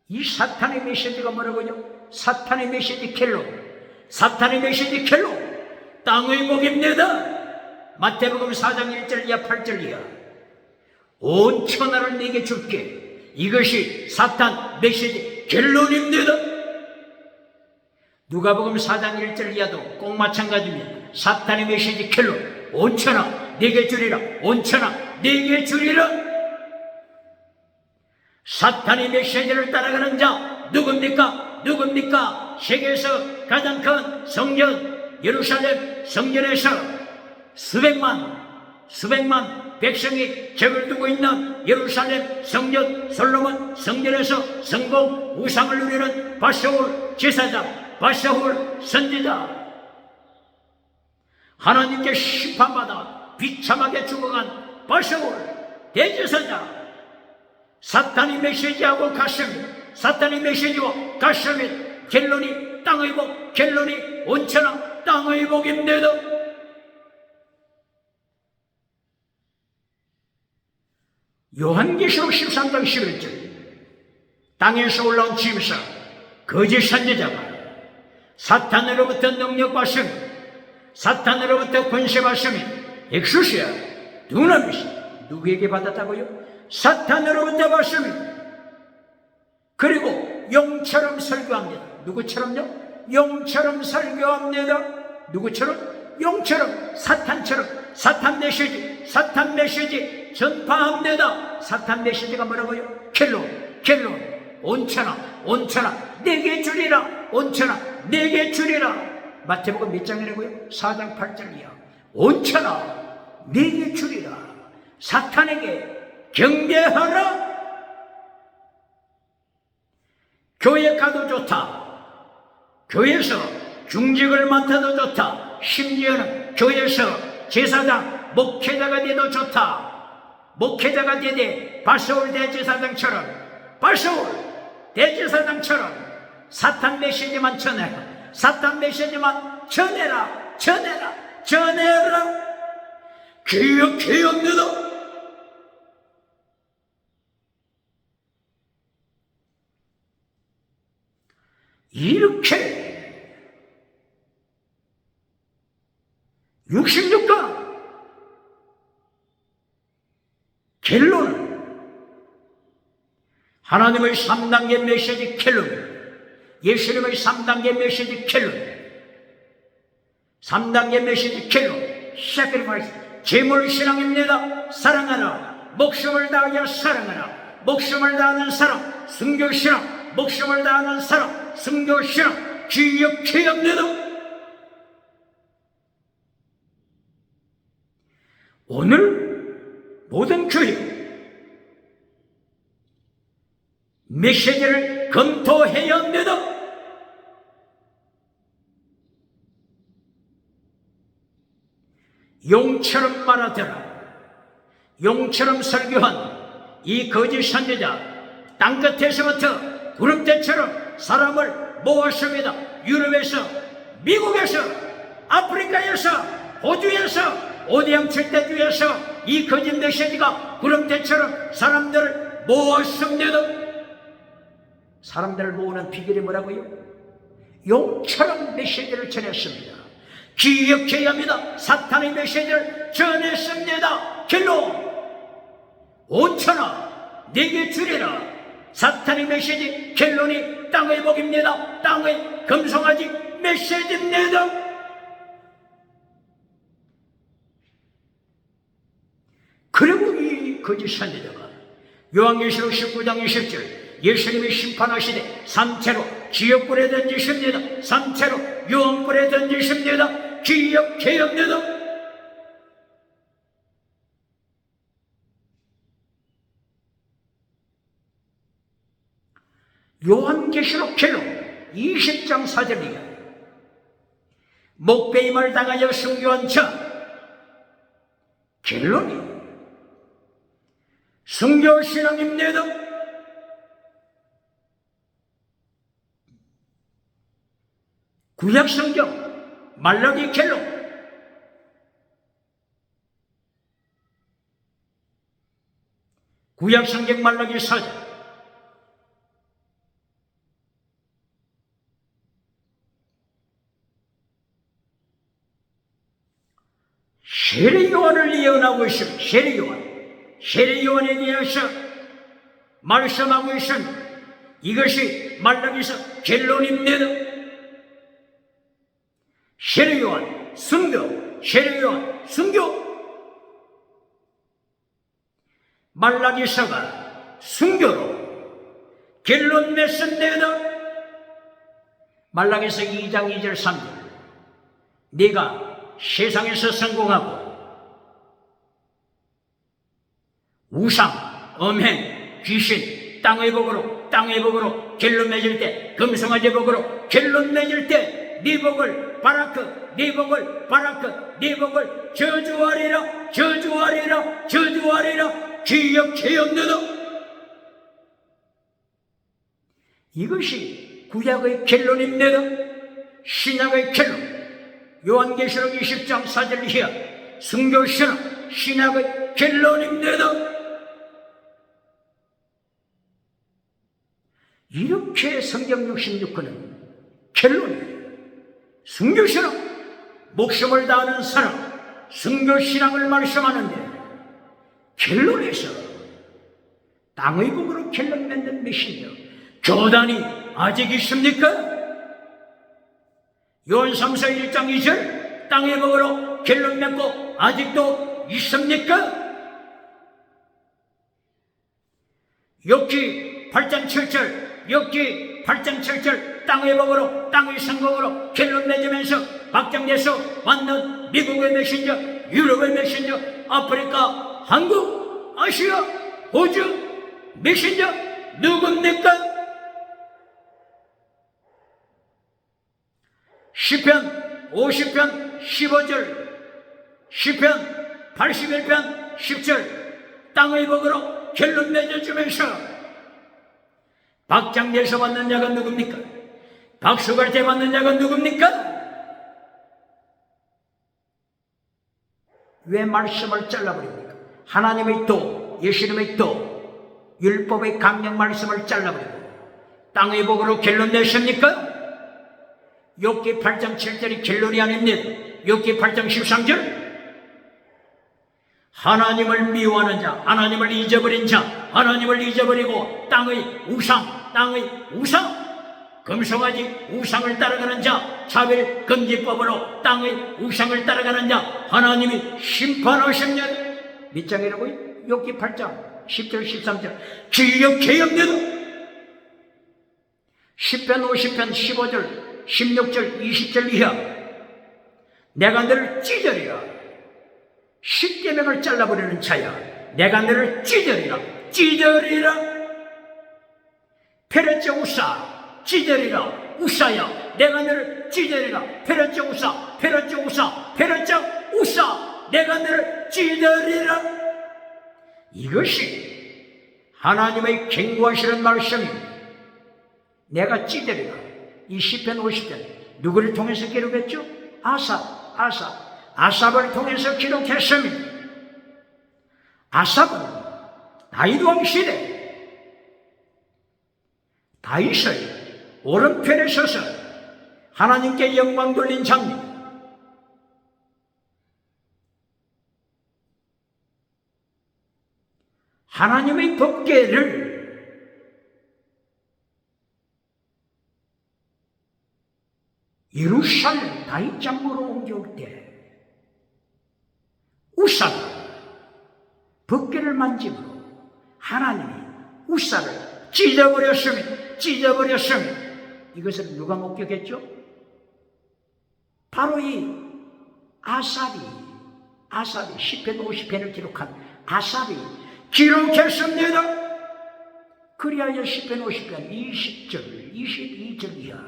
이 사탄의 메시지가 뭐라고요? 사탄의 메시지 결론. 사탄의 메시지 결론. 땅의 복입니다. 마태복음 4장 1절 이하 8절 이하 온 천하를 내게 줄게. 이것이 사탄 메시지 결론입니다. 누가복음 4장 1절 이하도 꼭 마찬가지입니다. 사탄의 메시지 결론. 온 천하 내게 주리라. 온 천하 내게 주리라. 사탄의 메시지를 따라가는 자 누굽니까? 세계에서 가장 큰 성전 예루살렘 성전에서 수백만 백성이 적을 두고 있는 예루살렘 성전 솔로몬 성전에서 성공 우상을 누리는 바샤울 제사장, 바샤울 선지자, 하나님께 심판받아 비참하게 죽어간 바샤울 대제사장, 사탄의 메시지하고 같습니다. 사탄의 메시지와 같습니다. 결론이 땅의 복, 결론이 온천하 땅의 복입니다. 요한계시록 13장 11절 땅에서 올라온 짐승 거짓 선지자가 사탄으로부터 능력 받으며 사탄으로부터 권세 받으며 엑수시아 두나미시 누구에게 받았다고요? 사탄으로부터 받으며 그리고 용처럼 설교합니다. 누구처럼요? 용처럼 설교합니다. 누구처럼? 용처럼, 사탄처럼, 사탄 메시지 전파합니다. 사탄 메시지가 뭐라고요? 결론, 온천하, 내게 주리라. 온천하, 내게 주리라. 마태복음 몇 장이라고요? 4장 8절 이하. 온천하, 내게 주리라. 사탄에게 경배하라. 교회 가도 좋다. 교회에서 중직을 맡아도 좋다. 심지어는 교회에서 제사장, 목회자가 돼도 좋다. 목회자가 되되 바사울 대제사장처럼 사탄 메시지만 전해라. 사탄 메시지만 전해라. 기억해옵니다. 이렇게 66강 결론은 하나님의 3단계 메시지 결론, 예수님의 3단계 메시지 결론, 3단계 메시지 결론, sacrifice, 제물신앙입니다. 사랑하라. 목숨을 다하여 사랑하라. 목숨을 다하는 사람, 순교신앙. 목숨을 다하는 사람, 순교신앙. 기억해야 합니다. 오늘 모든 교회 메시지를 검토해야 합니다. 용처럼 말하더라. 용처럼 설교한 이 거짓 선지자 땅끝에서부터 구름대처럼 사람을 모았습니다. 유럽에서, 미국에서, 아프리카에서, 호주에서, 오대양 칠대주에서 이 거짓 메시지가 구름대처럼 사람들을 모았습니다. 사람들을 모으는 비결이 뭐라고요? 용처럼 메시지를 전했습니다. 기억해야 합니다. 사탄의 메시지를 전했습니다. 결론, 5천아 내게 주리라. 사탄의 메시지 켈론이 땅의 복입니다. 땅의 금송아지 메시지입니다. 그리고 이 거짓 선지자가 요한계시록 19장 20절 예수님이 심판하시되 산채로 지옥불에 던지십니다. 산채로 유황불에 던지십니다. 기억해야 합니다. 요한계시록 켈론 20장 4절이야. 목배임을 당하여 순교한 자 켈론이 순교신앙입니다. 구약성경 말라기 켈론 구약성경 말라기 4장 세례 요한을 예언하고 있습니다. 세례 요한에 대해서 말씀하고 있습니다. 이것이 말라기서 켈론입니다. 세례 요한 순교, 세례 요한 순교. 말라기서가 순교로 켈론 맺습니다. 말라기서 2장 2절 3절 네가 세상에서 성공하고 우상, 음행, 귀신, 땅의 복으로 켈론 맺을 때, 금송아지 복으로 켈론 맺을 때 네 복을 바라크, 네 복을 바라크, 네 복을 저주하리라, 저주하리라, 저주하리라. 기억해야 합니다. 이것이 구약의 켈론입니다. 신약의 켈론 요한계시록 20장 4절 이하 순교신앙 신약의 켈론입니다. 이렇게 성경 66권은 켈론이에요. 순교신앙 목숨을 다하는 사람 순교신앙을 말씀하는데 켈론에서 땅의 복으로 켈론 맺는 메신저 교단이 아직 있습니까? 요한삼서 1장 2절 땅의 복으로 켈론 맺고 아직도 있습니까? 욥기 8장 7절 욥기 8장 7절 땅의 복으로 땅의 성공으로 켈론 맺으면서 확장돼서 왔는 미국의 메신저 유럽의 메신저 아프리카 한국 아시아 호주 메신저 누굽니까? 시편 50편 15절 시편 81편 10절 땅의 복으로 켈론 맺어주면서 박장대에서 받는 자가 누굽니까? 박수갈 때 받는 자가 누굽니까? 왜 말씀을 잘라버립니까? 하나님의 도, 예수님의 도, 율법의 강령 말씀을 잘라버리고 땅의 복으로 켈론 내십니까? 욥기 8장 7절이 켈론이 아닙니다. 욥기 8장 13절 하나님을 미워하는 자, 하나님을 잊어버린 자, 하나님을 잊어버리고 땅의 우상, 금송아지 우상을 따라가는 자, 차별금지법으로 땅의 우상을 따라가는 자, 하나님이 심판하십니다. 몇 장이라고요? 욥기 8장 10절 13절 기억해야 합니다. 10편 50편 15절 16절 20절 이하 내가 너를 찢으리라. 십계명을 잘라버리는 자야 내가 너를 찢으리라. 페레체 우사 찢으리라. 우사야 내가 너를 찢으리라. 페레체 우사 내가 너를 찢으리라. 이것이 하나님의 경고하시는 말씀입니다. 내가 찢으리라. 이 시편 50편 누구를 통해서 기록했죠? 아삽을 통해서 기록했습니다. 아삽은 다윗 왕 시대 다윗의 오른편에 서서 하나님께 영광 돌린 장면, 하나님의 법궤를 예루살렘 다윗장으로 옮겨올 때 우사가 법궤를 만짐으로 하나님이 우사를 찢어버렸으면 이것을 누가 목격했죠? 바로 이 아삽이 시편 50편을 기록한 아삽이 기록했습니다. 그리하여 시편 50편 20절 22절 이하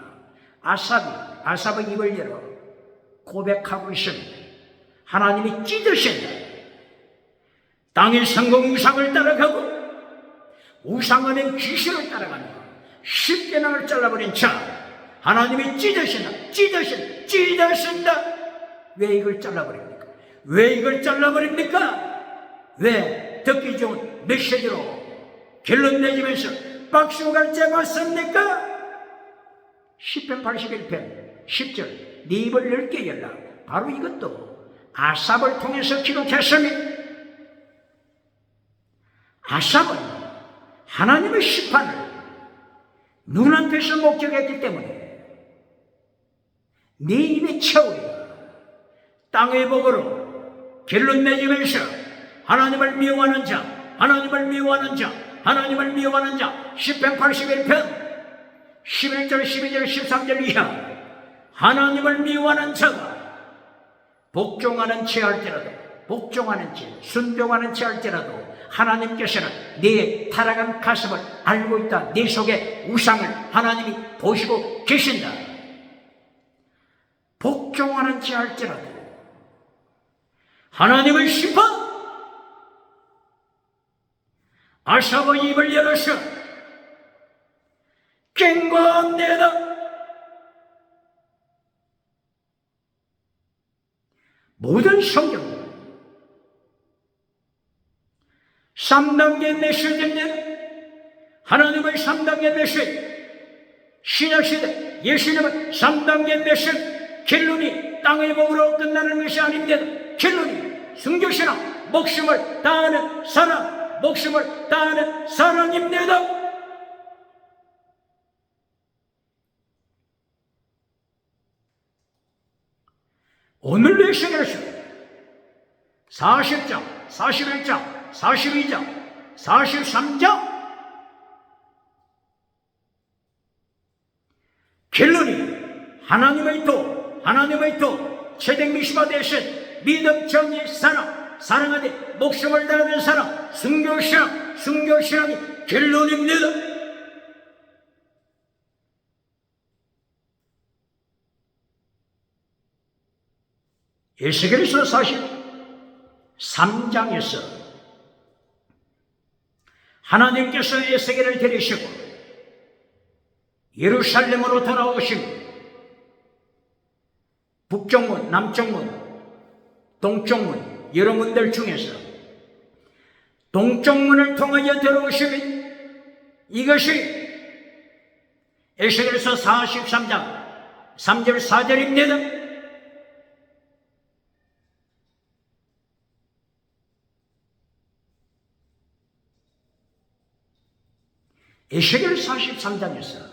아삽의 입을 열어 고백하고 있습니다. 하나님이 찢으신다. 땅의 성공 우상을 따라가고 우상 안에 귀신을 따라가는 것, 십계명을 잘라버린 자 하나님이 찢으신다. 왜 이걸 잘라버립니까? 왜 듣기 좋은 메시지로 결론 내지면서 박수갈 제봤습니까? 시편 81편 10절 네 입을 넓게 열라. 바로 이것도 아삽을 통해서 기록했으니 아삽은 하나님의 심판을 눈앞에서 목격했기 때문에 네 입에 채우리라. 땅의 복으로 결론 내지면서 하나님을 미워하는 자 시편 81편 11절 12절 13절 이하 하나님을 미워하는 자가 복종하는 채 순종하는 채 할지라도 하나님께서는 네 타락한 가슴을 알고 있다. 네 속에 우상을 하나님이 보시고 계신다. 복종하는 채 할지라도 하나님의 심판 아삽의 입을 열어서 경고합니다. 모든 성경 3단계 메시지입니다. 하나님의 3단계 메시지 신약시대 예수님은 3단계 메시지 결론이 땅의 복으로 끝나는 것이 아닙니다. 결론이 순교신앙 목숨을 다하는 사랑입니다. 오늘 메시지에서 40장, 41장, 42장, 43장 결론이 하나님의 도 채택 미시바 대신 믿음 정의 사랑하되 목숨을 다하는 사랑 순교신앙이 결론입니다. 에스겔서 43장에서 하나님께서 에스겔을 데리시고 예루살렘으로 돌아오시고 북쪽문, 남쪽문, 동쪽문 여러 문들 중에서 동쪽문을 통하여 들어오시면 이것이 에스겔서 43장 3절 4절입니다. 에스겔 43장에서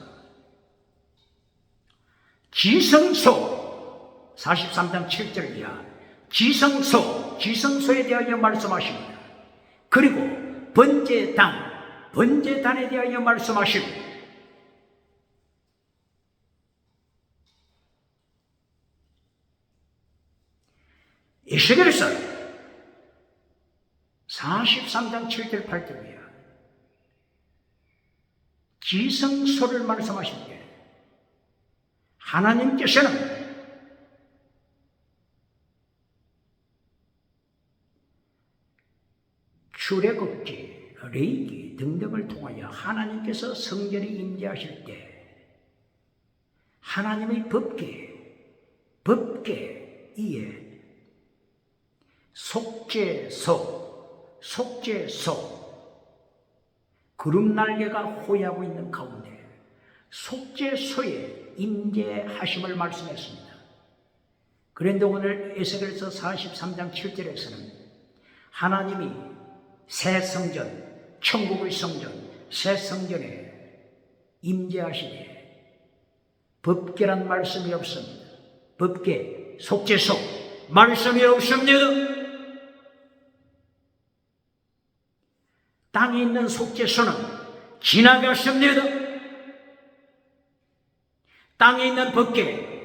지성소 43장 7절 이하 지성소에 대하여 말씀하십니다. 그리고 번제단에 대하여 말씀하십니다. 에스겔서 43장 7절 8절 이하 지성소를 말씀하십니다. 하나님께서는 출애굽기, 레위기 등등을 통하여 하나님께서 성전에 임재하실 때 하나님의 법궤 위에 속죄소 구름날개가 호위하고 있는 가운데 속죄소에 임재하심을 말씀했습니다. 그런데 오늘 에스겔서 43장 7절에서는 하나님이 새 성전 천국의 성전, 새 성전에 임재하시되 법궤란 말씀이 없습니다. 법궤, 속죄소 말씀이 없습니다. 땅에 있는 속죄소는 지나갔습니다. 땅에 있는 법궤,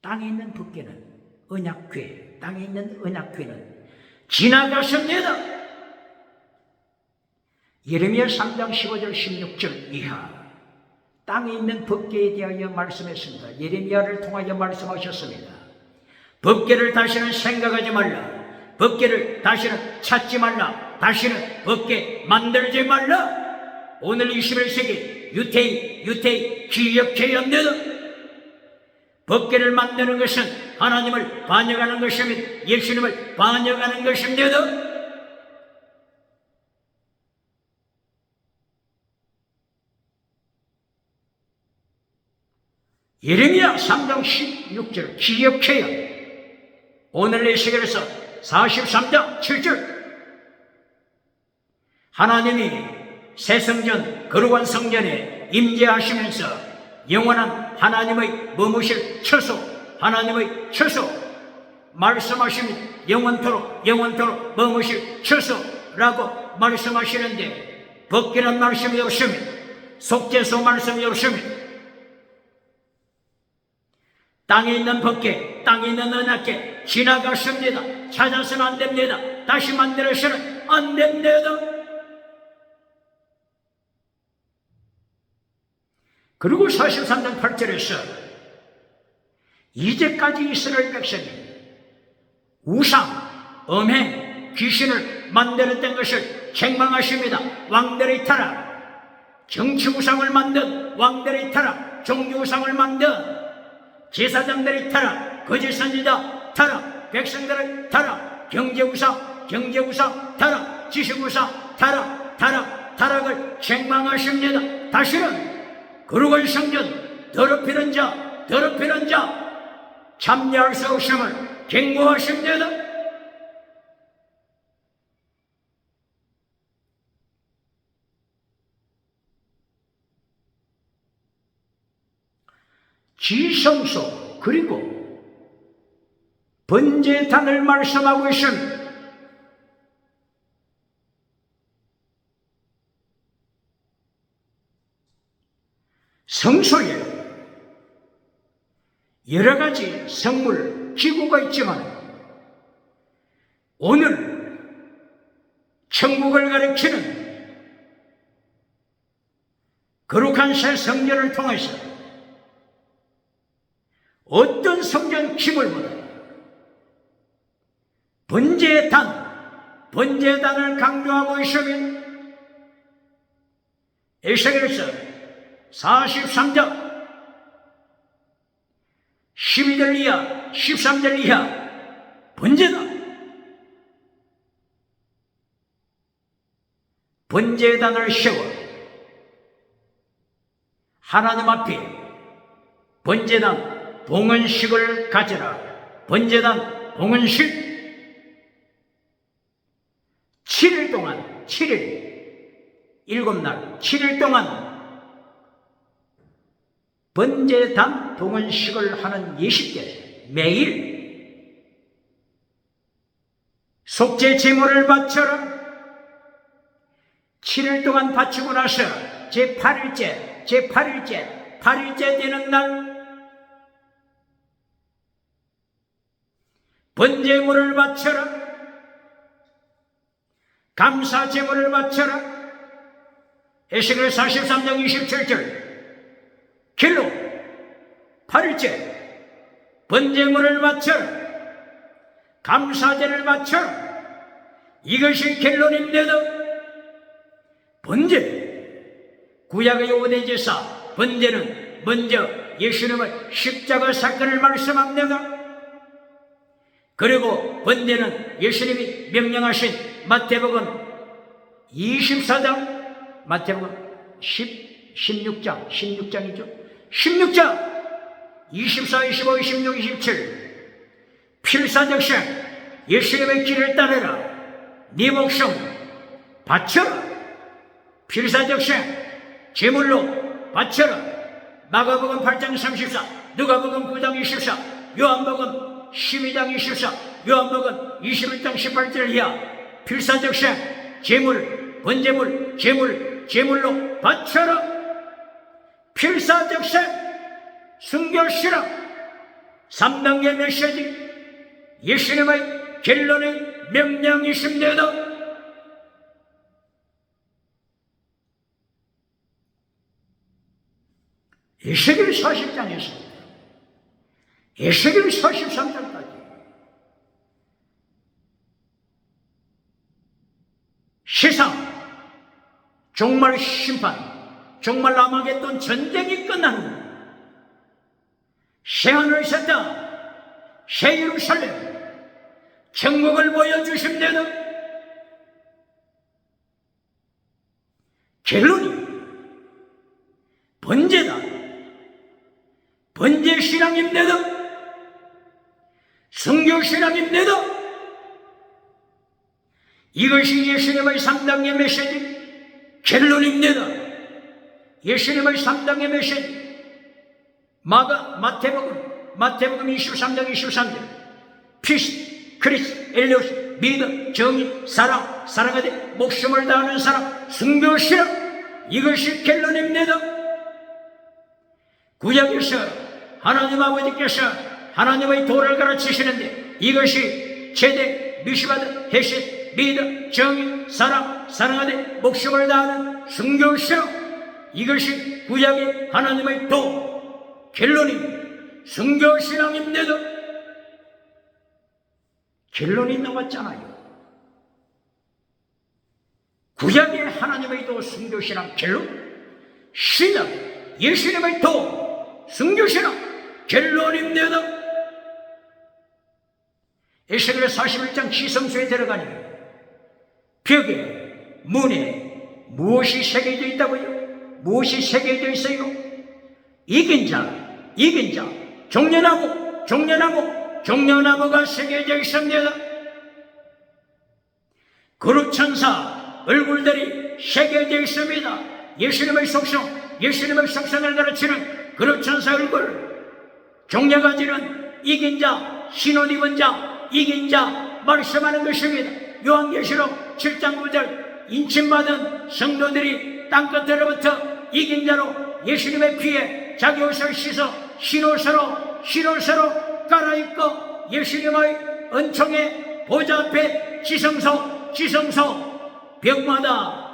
땅에 있는 법궤는 언약궤, 땅에 있는 언약궤는 지나갔습니다. 예레미야 3장 15절 16절 이하 땅에 있는 법궤에 대하여 말씀했습니다. 예레미야를 통하여 말씀하셨습니다. 법궤를 다시는 생각하지 말라. 법궤를 다시는 찾지 말라. 다시는 법궤 만들지 말라. 오늘 21세기 유태인 기억해야 합니다. 법궤를 만드는 것은 하나님을 반역하는 것입니다. 예수님을 반역하는 것입니다. 예레미야 3장 16절 기억해요. 오늘 에스겔에서 43장 7절 하나님이 새 성전 거룩한 성전에 임재하시면서 영원한 하나님의 머무실 처소, 하나님의 처소 말씀하십니다. 영원토록 머무실 처소라고 말씀하시는데 법궤란 말씀이 없습니다. 속죄소 말씀이 없습니다. 땅에 있는 법궤, 땅에 있는 언약궤 지나갔습니다. 찾아서는 안 됩니다. 다시 만들어서는 안 됩니다. 그리고 43장 8절에서 이제까지 이스라엘 백성이 우상, 음행, 귀신을 만들었던 것을 책망하십니다. 왕들의 타락, 정치 우상을 만든 왕들의 타락, 종교 우상을 만든 제사장들의 타락, 거짓 선지자 타락, 백성들의 타락, 경제우상 타락, 지식우상 타락을 책망하십니다. 다시는 거룩한 성전 더럽히는 자 참여할 수 없음을 경고하십니다. 지성소 그리고 번제단을 말씀하고 있습니다. 성소에 여러 가지 성물, 기구가 있지만 오늘 천국을 가리키는 거룩한 새 성전을 통해서 어떤 성전 기물보다 번제단을 강조하고 있으면 에스겔서 43장 12절 이하 13절 이하 번제단을 세워 하나님 앞에 번제단 봉헌식을 가져라. 번제단 봉헌식 7일 동안 7일 동안 번제단 봉헌식을 하는 예식때 매일 속죄 제물을 바쳐라. 7일 동안 바치고 나서 제8일째 되는 날 번제물을 바쳐라. 감사 제물을 바쳐라. 에스겔 43장 27절 길로 8일째 번제물을 바쳐라. 감사제를 바쳐라. 이것이 결론입니다. 번제 구약의 5대 제사 번제는 먼저 예수님의 십자가 사건을 말씀합니다. 그리고 번제는 예수님이 명령하신 마태복음 24장 마태복음 16장이죠. 16장 24, 25, 26, 27 필사적신 예수님의 길을 따르라. 네 목숨 바쳐라. 필사적생 제물로 바쳐라. 마가복음 8장 34, 누가복음 9장 24, 요한복음 12장 24, 요한복음 21장 18절 이하 필사적생 제물, 번제물, 제물로 바쳐라. 필사적생 순교신앙 3단계 메시지 예수님의 결론의 명령이십니다. 에스겔 40장에서 에스겔 43장까지 세상 종말 심판, 종말 아마겟돈 전쟁이 끝난 후 새하늘 새 땅, 새 예루살렘, 천국을 보여주십니다. 결론이 번제다. 번제신앙입니다. 성교신앙입니다. 이것이 예수님의 3단계 메시지 결론입니다. 예수님의 3단계 메시지 마태복음 23장 23절 피스, 크리스, 엘리오스, 믿음, 정의, 사랑하되 목숨을 다하는 사람, 순교신앙 이것이 결론입니다. 구약에서 하나님 아버지께서 하나님의 도를 가르치시는데 이것이 제대, 미시바드, 헤셋, 믿음, 정의, 사랑하되 목숨을 다하는 순교신앙 이것이 구약의 하나님의 도 결론이 순교신앙입니다. 결론이 나왔잖아요. 구약의 하나님의 도 순교신앙 결론, 신약 예수님의 도 순교신앙 결론입니다. 에스겔 41장 지성소에 들어가니 벽에 문에 무엇이 새겨져 있다고요? 무엇이 새겨져 있어요? 이긴 자, 종려나무가 새겨져 있습니다. 거룩천사 얼굴들이 새겨져 있습니다. 예수님의 속성을 가르치는 거룩천사 얼굴, 종려가지는 이긴 자, 신옷 입은 자, 이긴 자 말씀하는 것입니다. 요한계시록 7장 9절 인침받은 성도들이 땅끝으로부터 이긴 자로 예수님의 피에 자기 옷을 씻어 신옷으로 갈아입고 예수님의 은총의 보좌 앞에 지성소 벽마다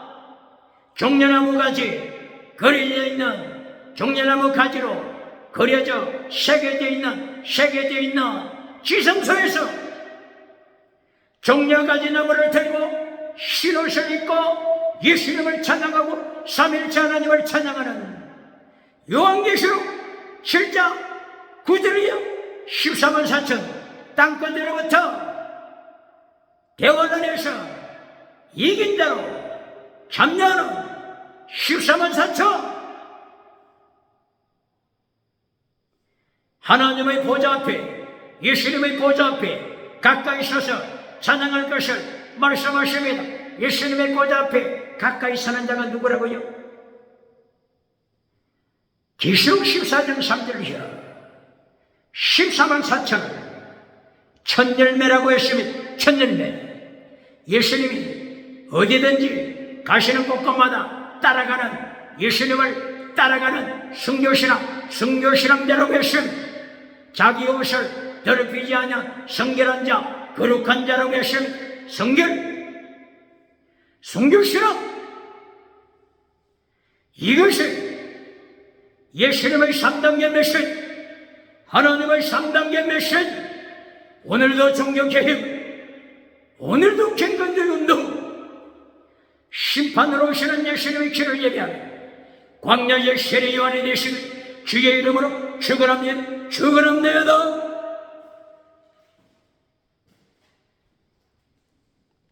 종려나무 가지 그려져 있는 종려나무 가지로 그려져 새겨져 있는 지성소에서 종려가지 나무를 들고 신옷을 입고 예수님을 찬양하고 삼일째 하나님을 찬양하는 요한계시록 7장 9절이요 14만 4천 땅끝으로부터 대원원에서 이긴 자로 참여하는 14만 4천 하나님의 보좌 앞에 예수님의 보좌 앞에 가까이 서서 찬양할 것을 말씀하십니다. 예수님의 보좌 앞에 가까이 서는 자가 누구라고요? 계시록 14장 3절이요 14만 4천을 천열매라고 했습니다. 천열매. 예수님이 어디든지 가시는 곳곳마다 따라가는 예수님을 따라가는 순교신앙자라고 했습니다. 자기 옷을 더럽히지 않은 성결한 자, 거룩한 자라고 했습니다. 순교신앙 이것이 예수님의 3단계 메시지, 하나님의 3단계 메시지. 오늘도 종교개혁, 오늘도 갱건대운동, 심판으로 오시는 예수님의 길을 예배하며 광야의 세례요한이 되시는 주의 이름으로 축원합니다.